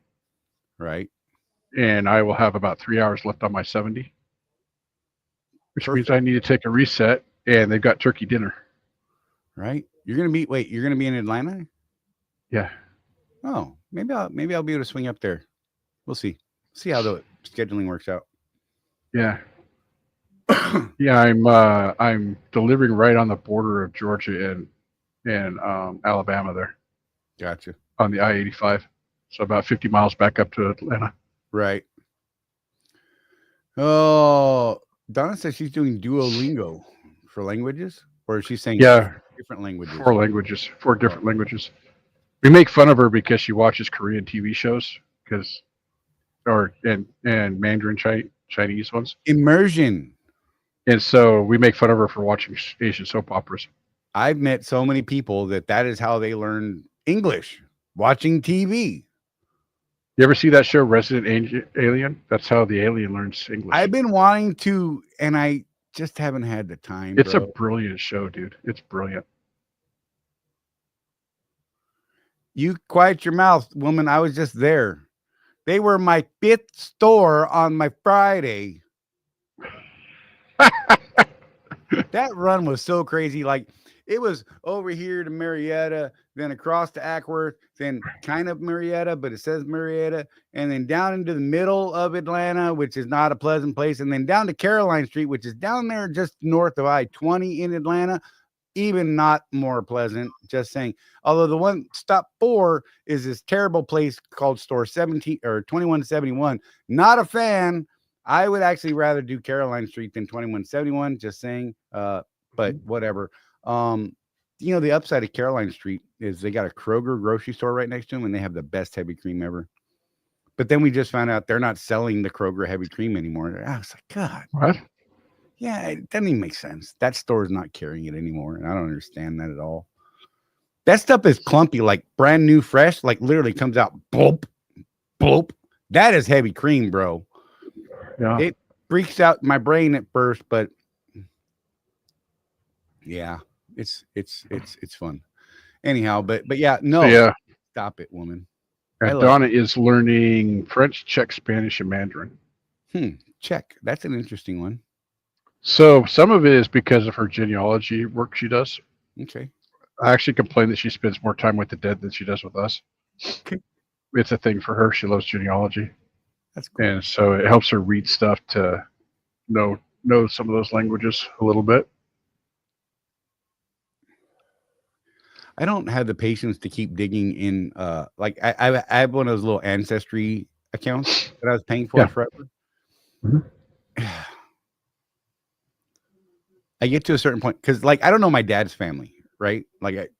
Right. and I will have about 3 hours left on my 70, which Perfect. means I need to take a reset. And they've got turkey dinner. Right. You're gonna be in Atlanta? Yeah. Oh, maybe I'll be able to swing up there. We'll see. See how the scheduling works out. Yeah. Yeah, I'm delivering right on the border of Georgia and Alabama there Gotcha. on the I-85. So about 50 miles back up to Atlanta. Right. Oh, Donna says she's doing Duolingo for languages, or is she saying Yeah, different languages? 4 different languages. We make fun of her because she watches Korean TV shows and Mandarin Chinese ones. Immersion. And so we make fun of her for watching Asian soap operas. I've met so many people that is how they learn English, watching TV. You ever see that show Resident Alien? That's how the alien learns English. I've been wanting to, and I just haven't had the time. It's bro. a brilliant show, dude. It's brilliant. You quiet your mouth, woman. I was just there. They were my 5th store on my Friday. That run was so crazy. Like, it was over here to Marietta, then across to Ackworth, then kind of Marietta, but it says Marietta, and then down into the middle of Atlanta, which is not a pleasant place, and then down to Caroline Street, which is down there just north of I-20 in Atlanta, even not more pleasant, just saying. Although the one stop 4 is this terrible place called Store 17 or 2171. Not a fan. I would actually rather do Caroline Street than 2171, just saying. But whatever. The upside of Caroline Street is they got a Kroger grocery store right next to them, and they have the best heavy cream ever. But then we just found out they're not selling the Kroger heavy cream anymore. I was like, God, What? yeah, it doesn't even make sense. That store is not carrying it anymore, and I don't understand that at all. That stuff is clumpy, like brand new, fresh, like literally comes out, bloop, bloop. That is heavy cream, bro. Yeah. It freaks out my brain at first, but yeah, it's fun. Anyhow, but yeah, no, Yeah. stop it, woman. And Donna is learning French, Czech, Spanish, and Mandarin. Czech. That's an interesting one. So some of it is because of her genealogy work she does. Okay. I actually complain that she spends more time with the dead than she does with us. Okay. It's a thing for her. She loves genealogy. That's cool. And so it helps her read stuff to know some of those languages a little bit. I don't have the patience to keep digging in. Like I have one of those little ancestry accounts that I was paying for forever. Mm-hmm. I get to a certain point because, like, I don't know my dad's family, right? Like,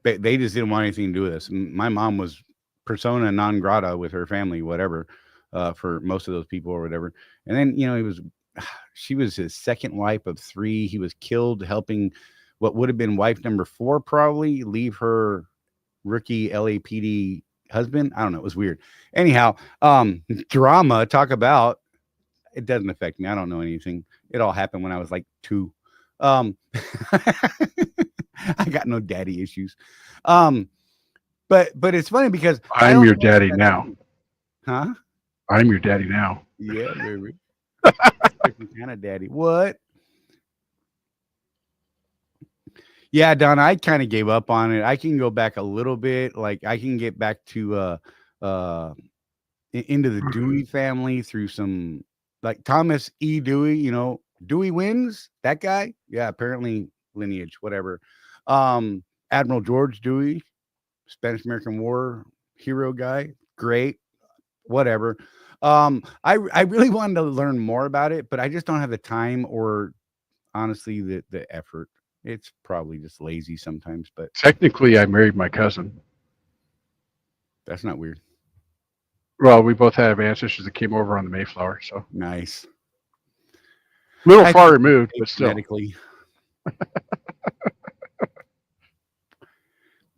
they just didn't want anything to do with us. My mom was persona non grata with her family, whatever, for most of those people or whatever. And then, she was his second wife of 3. He was killed helping what would have been wife number 4, probably leave her rookie LAPD husband. I don't know. It was weird. Anyhow, drama, talk about, it doesn't affect me. I don't know anything. It all happened when I was like 2. I got no daddy issues. But it's funny because I'm your daddy now. Huh? I'm your daddy now. Yeah, baby. Kind of daddy. What? Yeah, Don, I kind of gave up on it. I can go back a little bit. Like I can get back to into the Dewey family through some, like Thomas E. Dewey, Dewey wins, that guy. Yeah, apparently lineage, whatever. Admiral George Dewey, Spanish American War hero guy, great, whatever. I really wanted to learn more about it, but I just don't have the time or honestly the effort. It's probably just lazy sometimes, but Technically, I married my cousin. that's not weird. Well, we both have ancestors that came over on the Mayflower, so a Nice. little I far think removed, but still. medically.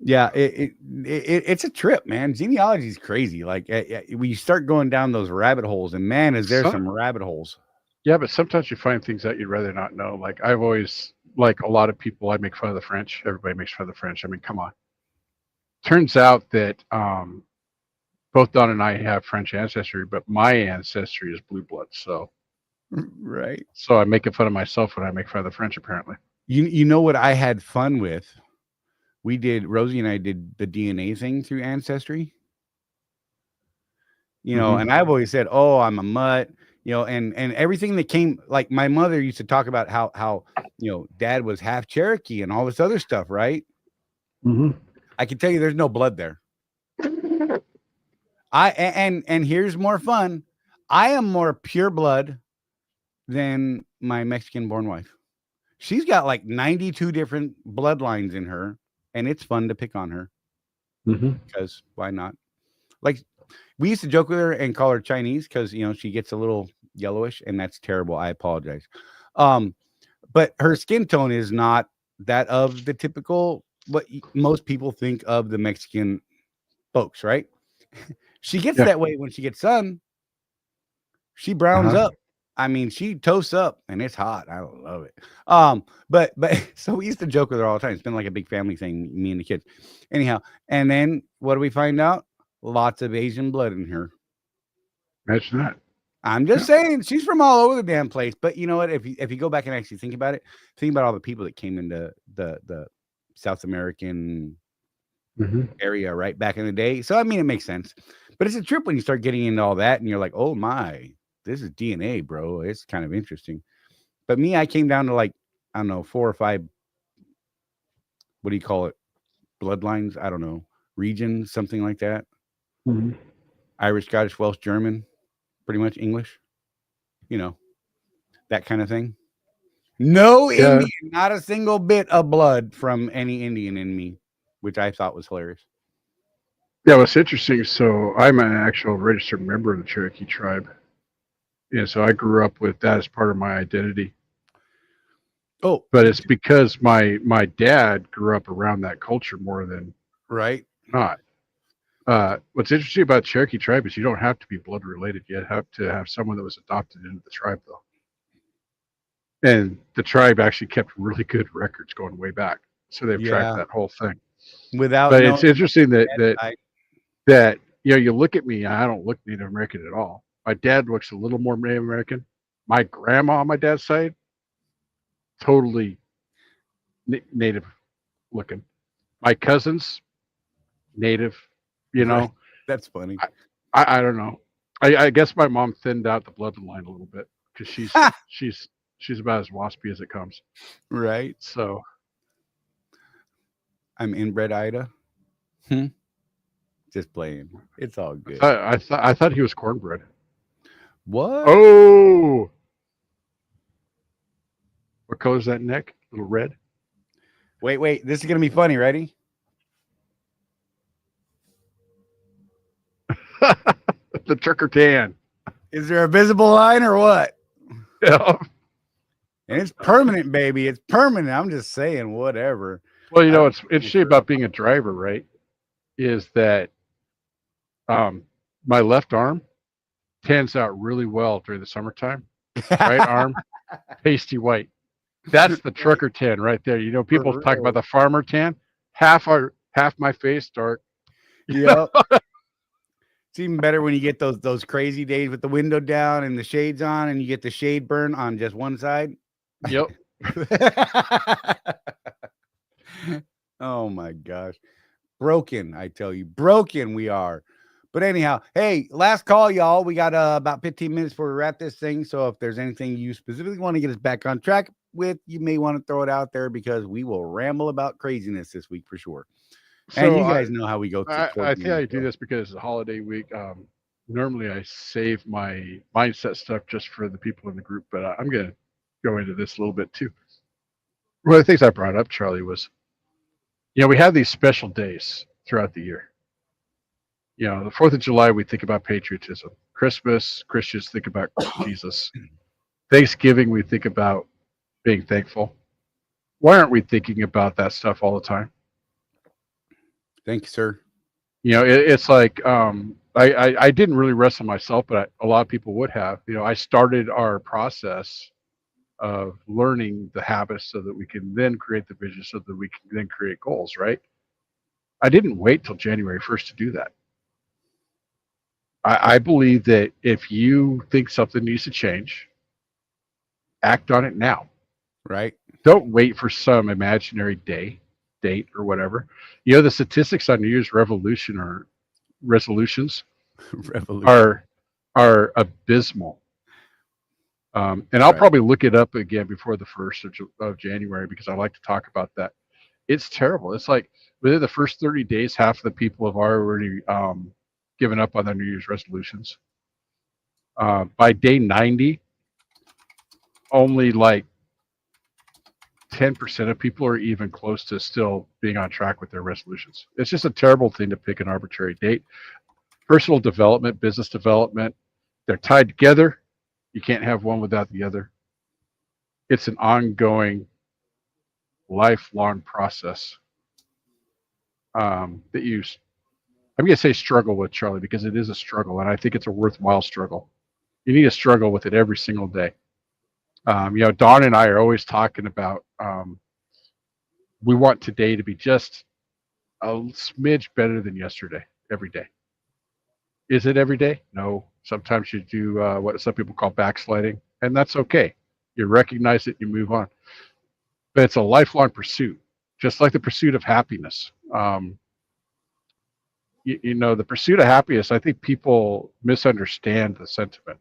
Yeah, it's a trip, man. Genealogy is crazy. Like we start going down those rabbit holes, and man, is there some rabbit holes. Yeah, but sometimes you find things that you'd rather not know. Like I've always, like a lot of people, I make fun of the French. Everybody makes fun of the French. I mean, come on. Turns out that both Don and I have French ancestry, but my ancestry is blue blood. So Right. I'm making fun of myself when I make fun of the French, apparently. You know what I had fun with? Rosie and I did the DNA thing through Ancestry. And I've always said, oh, I'm a mutt, and everything that came, like my mother used to talk about how dad was half Cherokee and all this other stuff, right? I can tell you there's no blood there. And here's more fun. I am more pure blood than my Mexican born wife. She's got like 92 different bloodlines in her, and it's fun to pick on her because why not? Like we used to joke with her and call her Chinese because she gets a little yellowish, and that's terrible. I apologize. But her skin tone is not that of the typical what most people think of the Mexican folks, right? She gets that way when she gets sun. She browns up. I mean, she toasts up, and it's hot. I love it. But so we used to joke with her all the time. It's been like a big family thing, me and the kids. Anyhow, and then what do we find out? Lots of Asian blood in her. Imagine that. I'm just saying, she's from all over the damn place. But you know what? If you go back and actually think about it, think about all the people that came into the South American area right back in the day. So I mean, it makes sense. But it's a trip when you start getting into all that, and you're like, oh my, this is DNA, bro. It's kind of interesting. But me, I came down to like, I don't know, 4 or 5. What do you call it? Bloodlines? I don't know. Regions, something like that. Irish, Scottish, Welsh, German, pretty much English. That kind of thing. No Indian, not a single bit of blood from any Indian in me, which I thought was hilarious. Yeah, what's interesting, so I'm an actual registered member of the Cherokee tribe. Yeah, so I grew up with that as part of my identity. Oh, but it's because my dad grew up around that culture more than not. What's interesting about Cherokee tribe is you don't have to be blood related. You have to have someone that was adopted into the tribe, though. And the tribe actually kept really good records going way back, so they've tracked that whole thing. But it's interesting that you look at me, I don't look Native American at all. My dad looks a little more Native American. My grandma on my dad's side, totally native looking. My cousins, native. That's funny. I don't know. I guess my mom thinned out the bloodline a little bit because she's about as waspy as it comes. Right. So I'm inbred Ida. Just playing. It's all good. I thought he was cornbread. What? Oh, what color is that neck? A little red. Wait. This is gonna be funny. Ready? The trick or tan. Is there a visible line or what? Yeah. And it's permanent, baby. It's permanent. I'm just saying, whatever. Well, what's interesting about being a driver, right, is that my left arm tans out really well during the summertime. Right arm, pasty white. That's the trucker tan right there. People talk about the farmer tan. Half my face dark. Yep. It's even better when you get those crazy days with the window down and the shades on, and you get the shade burn on just one side. Yep. Oh my gosh. Broken, I tell you. Broken we are. But anyhow, hey, last call, y'all. We got about 15 minutes before we wrap this thing. So if there's anything you specifically want to get us back on track with, you may want to throw it out there because we will ramble about craziness this week for sure. And you guys know how we go. I think I do this because it's a holiday week. Normally I save my mindset stuff just for the people in the group, but I'm going to go into this a little bit too. One of the things I brought up, Charlie, was, we have these special days throughout the year. The 4th of July, we think about patriotism. Christmas, Christians think about Jesus. Thanksgiving, we think about being thankful. Why aren't we thinking about that stuff all the time? Thank you, sir. It's like I didn't really wrestle myself, but a lot of people would have. I started our process of learning the habits so that we can then create the vision, so that we can then create goals, right? I didn't wait till January 1st to do that. I believe that if you think something needs to change, act on it now. Right. Don't wait for some imaginary date or whatever. The statistics on New Year's resolutions Revolution. are abysmal. And I'll probably look it up again before the 1st of January, because I like to talk about that. It's terrible. It's like within the first 30 days, half of the people have already given up on their New Year's resolutions. By day 90, only like 10% of people are even close to still being on track with their resolutions. It's just a terrible thing to pick an arbitrary date. Personal development, business development, they're tied together. You can't have one without the other. It's an ongoing, lifelong process that you, I'm going to say struggle with, Charlie, because it is a struggle, and I think it's a worthwhile struggle. You need to struggle with it every single day. Dawn and I are always talking about we want today to be just a smidge better than yesterday every day. Is it every day? No. Sometimes you do what some people call backsliding, and that's okay. You recognize it, you move on. But it's a lifelong pursuit, just like the pursuit of happiness. The pursuit of happiness, I think people misunderstand the sentiment.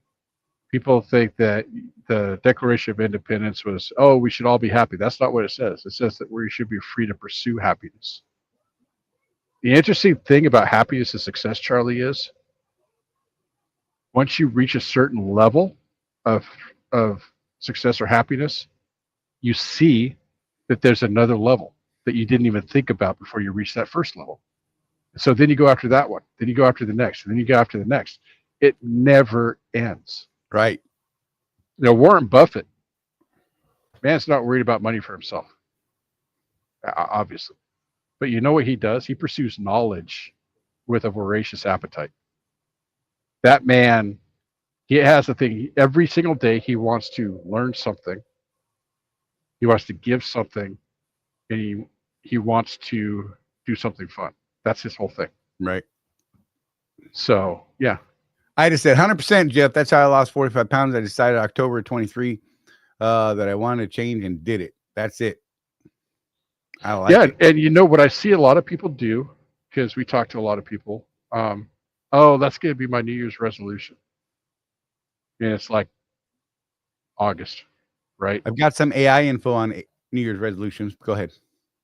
People think that the Declaration of Independence was, we should all be happy. That's not what it says. It says that we should be free to pursue happiness. The interesting thing about happiness and success, Charlie, is once you reach a certain level of success or happiness, you see that there's another level that you didn't even think about before you reach that first level. So then you go after that one, then you go after the next, and then you go after the next. It never ends. Right. Warren Buffett, man's not worried about money for himself, obviously. But you know what he does? He pursues knowledge with a voracious appetite. That man, he has a thing. Every single day he wants to learn something. He wants to give something, and he wants to do something fun. That's his whole thing. Right. So, yeah. I just said 100%, Jeff. That's how I lost 45 pounds. I decided October 23 that I wanted to change and did it. That's it. I like it. And what I see a lot of people do, because we talk to a lot of people, that's going to be my New Year's resolution. And it's like August, right? I've got some AI info on New Year's resolutions. Go ahead.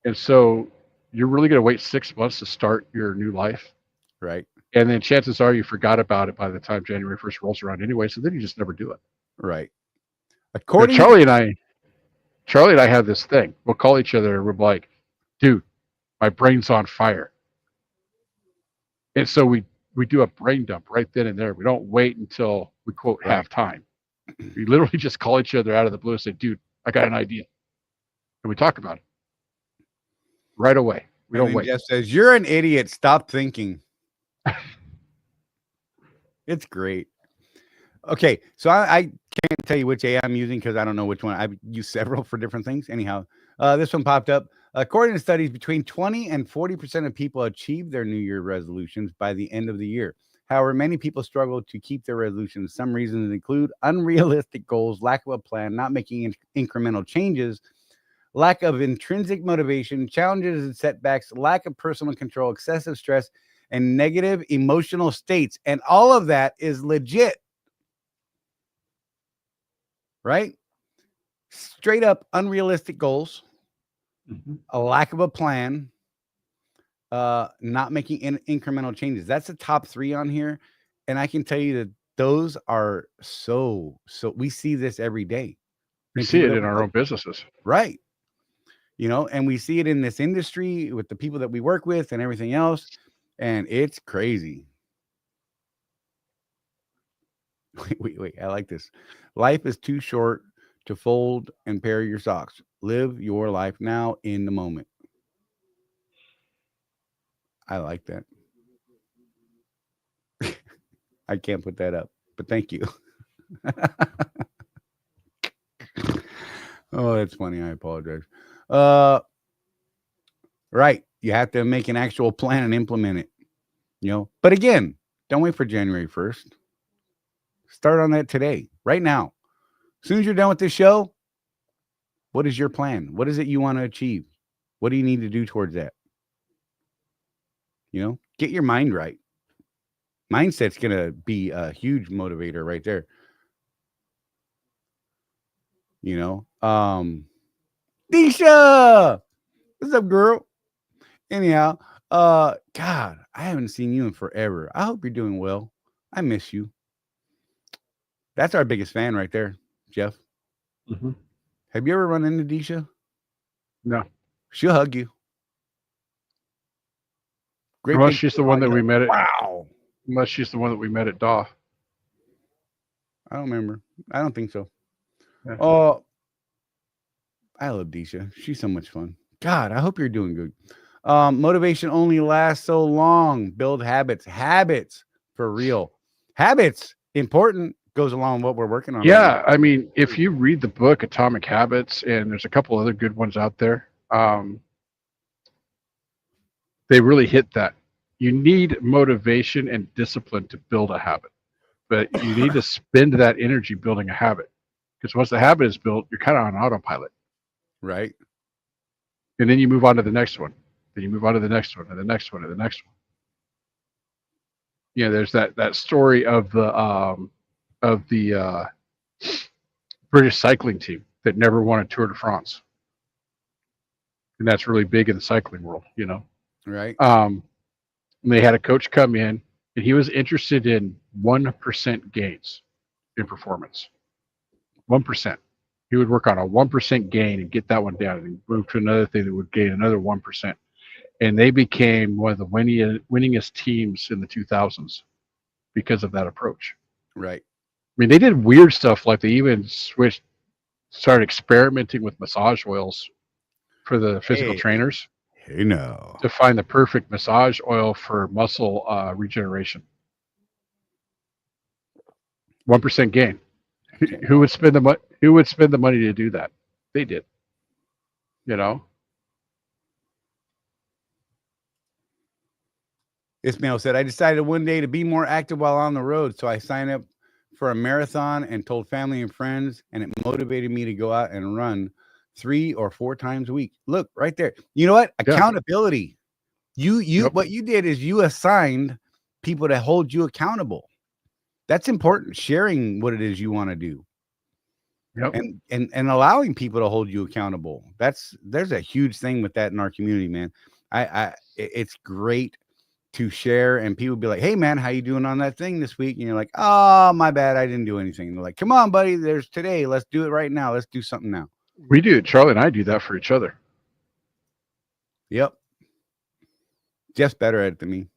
And so you're really going to wait 6 months to start your new life. Right. And then chances are you forgot about it by the time January 1st rolls around anyway. So then you just never do it. Right. Charlie and I have this thing. We'll call each other and we're like, dude, my brain's on fire. And so we do a brain dump right then and there. We don't wait until we quote have time. We literally just call each other out of the blue and say, dude, I got an idea. And we talk about it right away. We don't wait. Jeff says, you're an idiot. Stop thinking. It's great. Okay, so I can't tell you which AI I'm using because I don't know which one. I've used several for different things. Anyhow, this one popped up. According to studies, between 20 and 40% of people achieve their New Year resolutions by the end of the year. However, many people struggle to keep their resolutions. Some reasons include unrealistic goals, lack of a plan, not making incremental changes, lack of intrinsic motivation, challenges and setbacks, lack of personal control, excessive stress, and negative emotional states. And all of that is legit. Right? Straight up unrealistic goals, a lack of a plan, not making incremental changes. That's the top 3 on here. And I can tell you that those are so we see this every day. We see it in our own businesses. Right. and we see it in this industry with the people that we work with and everything else. And it's crazy. Wait. I like this. Life is too short to fold and pair your socks. Live your life now in the moment. I like that. I can't put that up, but thank you. Oh, that's funny. I apologize. Right. You have to make an actual plan and implement it, But again, don't wait for January 1st. Start on that today, right now. As soon as you're done with this show, what is your plan? What is it you want to achieve? What do you need to do towards that? Get your mind right. Mindset's going to be a huge motivator right there. Disha, what's up, girl? Anyhow, God, I haven't seen you in forever. I hope you're doing well. I miss you. That's our biggest fan right there, Jeff. Mm-hmm. Have you ever run into Disha? No. She'll hug you. Great. Unless she's the one that we met at. Wow. Unless she's the one that we met at DAW. I don't remember. I don't think so. Yeah. Oh, I love Disha. She's so much fun. God, I hope you're doing good. Motivation only lasts so long. Build habits. Habits for real. Habits important. Goes along with what we're working on. Yeah, right, I mean, if you read the book Atomic Habits, and there's a couple other good ones out there, they really hit that. You need motivation and discipline to build a habit, but you need to spend that energy building a habit, because once the habit is built, you're kind of on autopilot. Right. And then you move on to the next one. Then you move on to the next one, and the next one, and the next one. There's that story of the British cycling team that never won a Tour de France. And that's really big in the cycling world, Right. And they had a coach come in, and he was interested in 1% gains in performance. 1%. He would work on a 1% gain and get that one down, and move to another thing that would gain another 1%. And they became one of the winningest teams in the 2000s because of that approach. Right. I mean, they did weird stuff, like they even started experimenting with massage oils for the physical trainers. Hey, no. To find the perfect massage oil for muscle regeneration. 1% gain. Who would spend the money? Who would spend the money to do that? They did. Ismail said, I decided one day to be more active while on the road, so I signed up for a marathon and told family and friends, and it motivated me to go out and run 3 or 4 times a week. Look right there. You know what? Yeah. Accountability. What you did is you assigned people to hold you accountable. That's important. Sharing what it is you want to do. Yep. And allowing people to hold you accountable. There's a huge thing with that in our community, man. It's great to share, and people be like, hey man, how you doing on that thing this week? And you're like, oh, my bad, I didn't do anything. And they're like, come on, buddy, there's today. Let's do it right now. Let's do something now. We do. Charlie and I do that for each other. Yep. Jeff's better at it than me.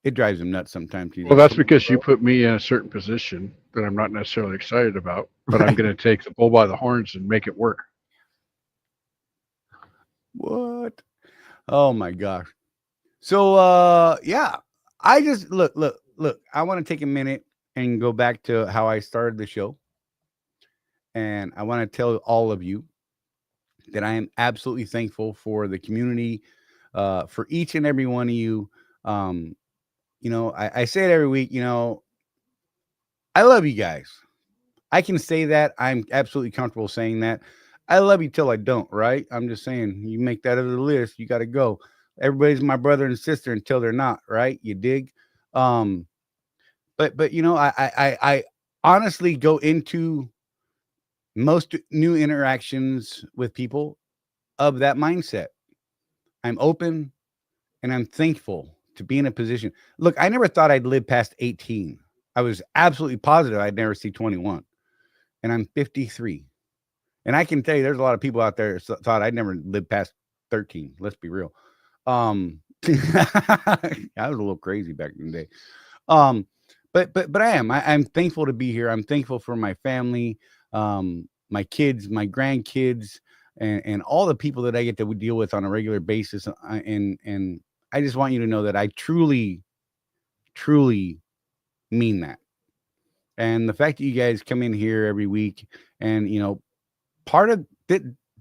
It drives him nuts sometimes. Well, that's because you put me in a certain position that I'm not necessarily excited about, but I'm going to take the bull by the horns and make it work. What? Oh my gosh. So, yeah, I just look, I want to take a minute and go back to how I started the show. And I want to tell all of you that I am absolutely thankful for the community, for each and every one of you. I say it every week, I love you guys. I can say that. I'm absolutely comfortable saying that. I love you till I don't, right? I'm just saying, you make that other list, you got to go. Everybody's my brother and sister until they're not, right? You dig? But I honestly go into most new interactions with people of that mindset. I'm open and I'm thankful to be in a position. Look, I never thought I'd live past 18. I was absolutely positive I'd never see 21. And I'm 53. And I can tell you, there's a lot of people out there thought I'd never live past 13. Let's be real. I was a little crazy back in the day. But I am. I'm thankful to be here. I'm thankful for my family, my kids, my grandkids, and all the people that I get to deal with on a regular basis. And I just want you to know that I truly mean that. And the fact that you guys come in here every week, and part of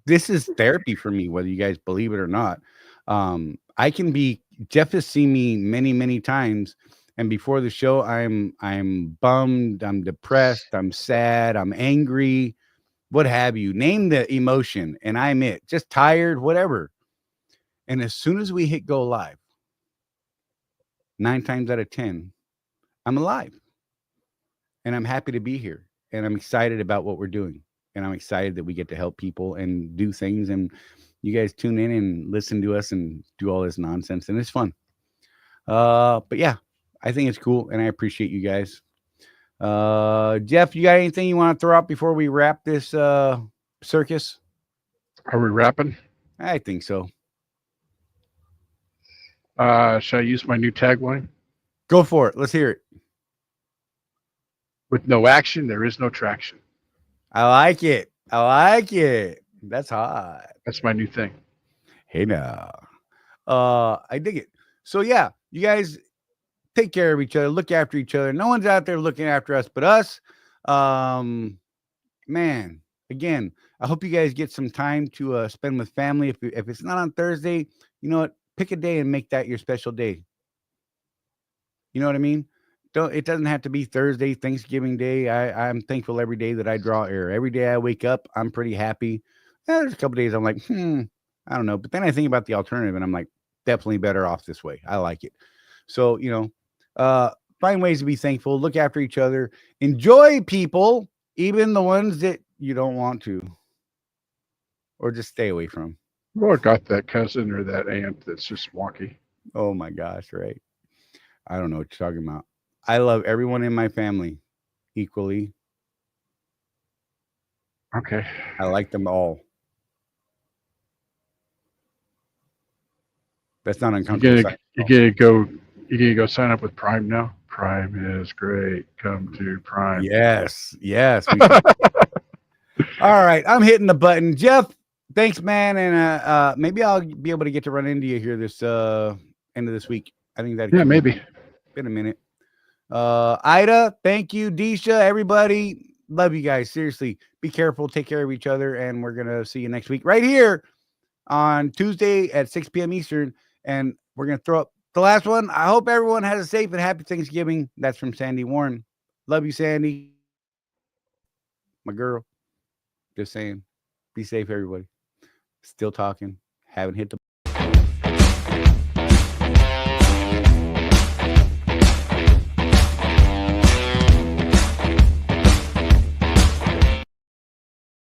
this is therapy for me, whether you guys believe it or not. I can be Jeff has seen me many times, and before the show, I'm bummed, I'm depressed, I'm sad, I'm angry, what have you. Name the emotion, and I'm it. Just tired, whatever. And as soon as we hit go live, 9 times out of 10, I'm alive. And I'm happy to be here. And I'm excited about what we're doing. And I'm excited that we get to help people and do things. And you guys tune in and listen to us and do all this nonsense. And it's fun. But yeah, I think it's cool. And I appreciate you guys. Jeff, you got anything you want to throw out before we wrap this circus? Are we wrapping? I think so. Should I use my new tagline? Go for it. Let's hear it. With no action, there is no traction. I like it. That's hot. That's my new thing. Hey now. I dig it. So yeah, you guys take care of each other, look after each other. No one's out there looking after us but us. Man, again, I hope you guys get some time to spend with family. If it's not on Thursday, you know what? Pick a day and make that your special day. You know what I mean? It doesn't have to be Thursday, Thanksgiving Day. I'm thankful every day that I draw air. Every day I wake up, I'm pretty happy. There's a couple days I'm like, I don't know. But then I think about the alternative and I'm like, definitely better off this way. I like it. So, find ways to be thankful, look after each other, enjoy people, even the ones that you don't want to, or just stay away from. Or got that cousin or that aunt that's just wonky. Oh my gosh, right. I don't know what you're talking about. I love everyone in my family equally. Okay. I like them all. That's not uncomfortable. You gonna go sign up with Prime now? Prime is great. Come to Prime. Yes. All right. I'm hitting the button. Jeff, thanks, man. And maybe I'll be able to get to run into you here this end of this week. I think that maybe. Been a minute. Ida, thank you. Disha, everybody, love you guys. Seriously, be careful, take care of each other, and we're gonna see you next week right here on Tuesday at 6 p.m. Eastern. And we're gonna throw up the last one. I hope everyone has a safe and happy Thanksgiving. That's from Sandy Warren. Love you, Sandy. My girl. Just saying. Be safe, everybody. Still talking. Haven't hit the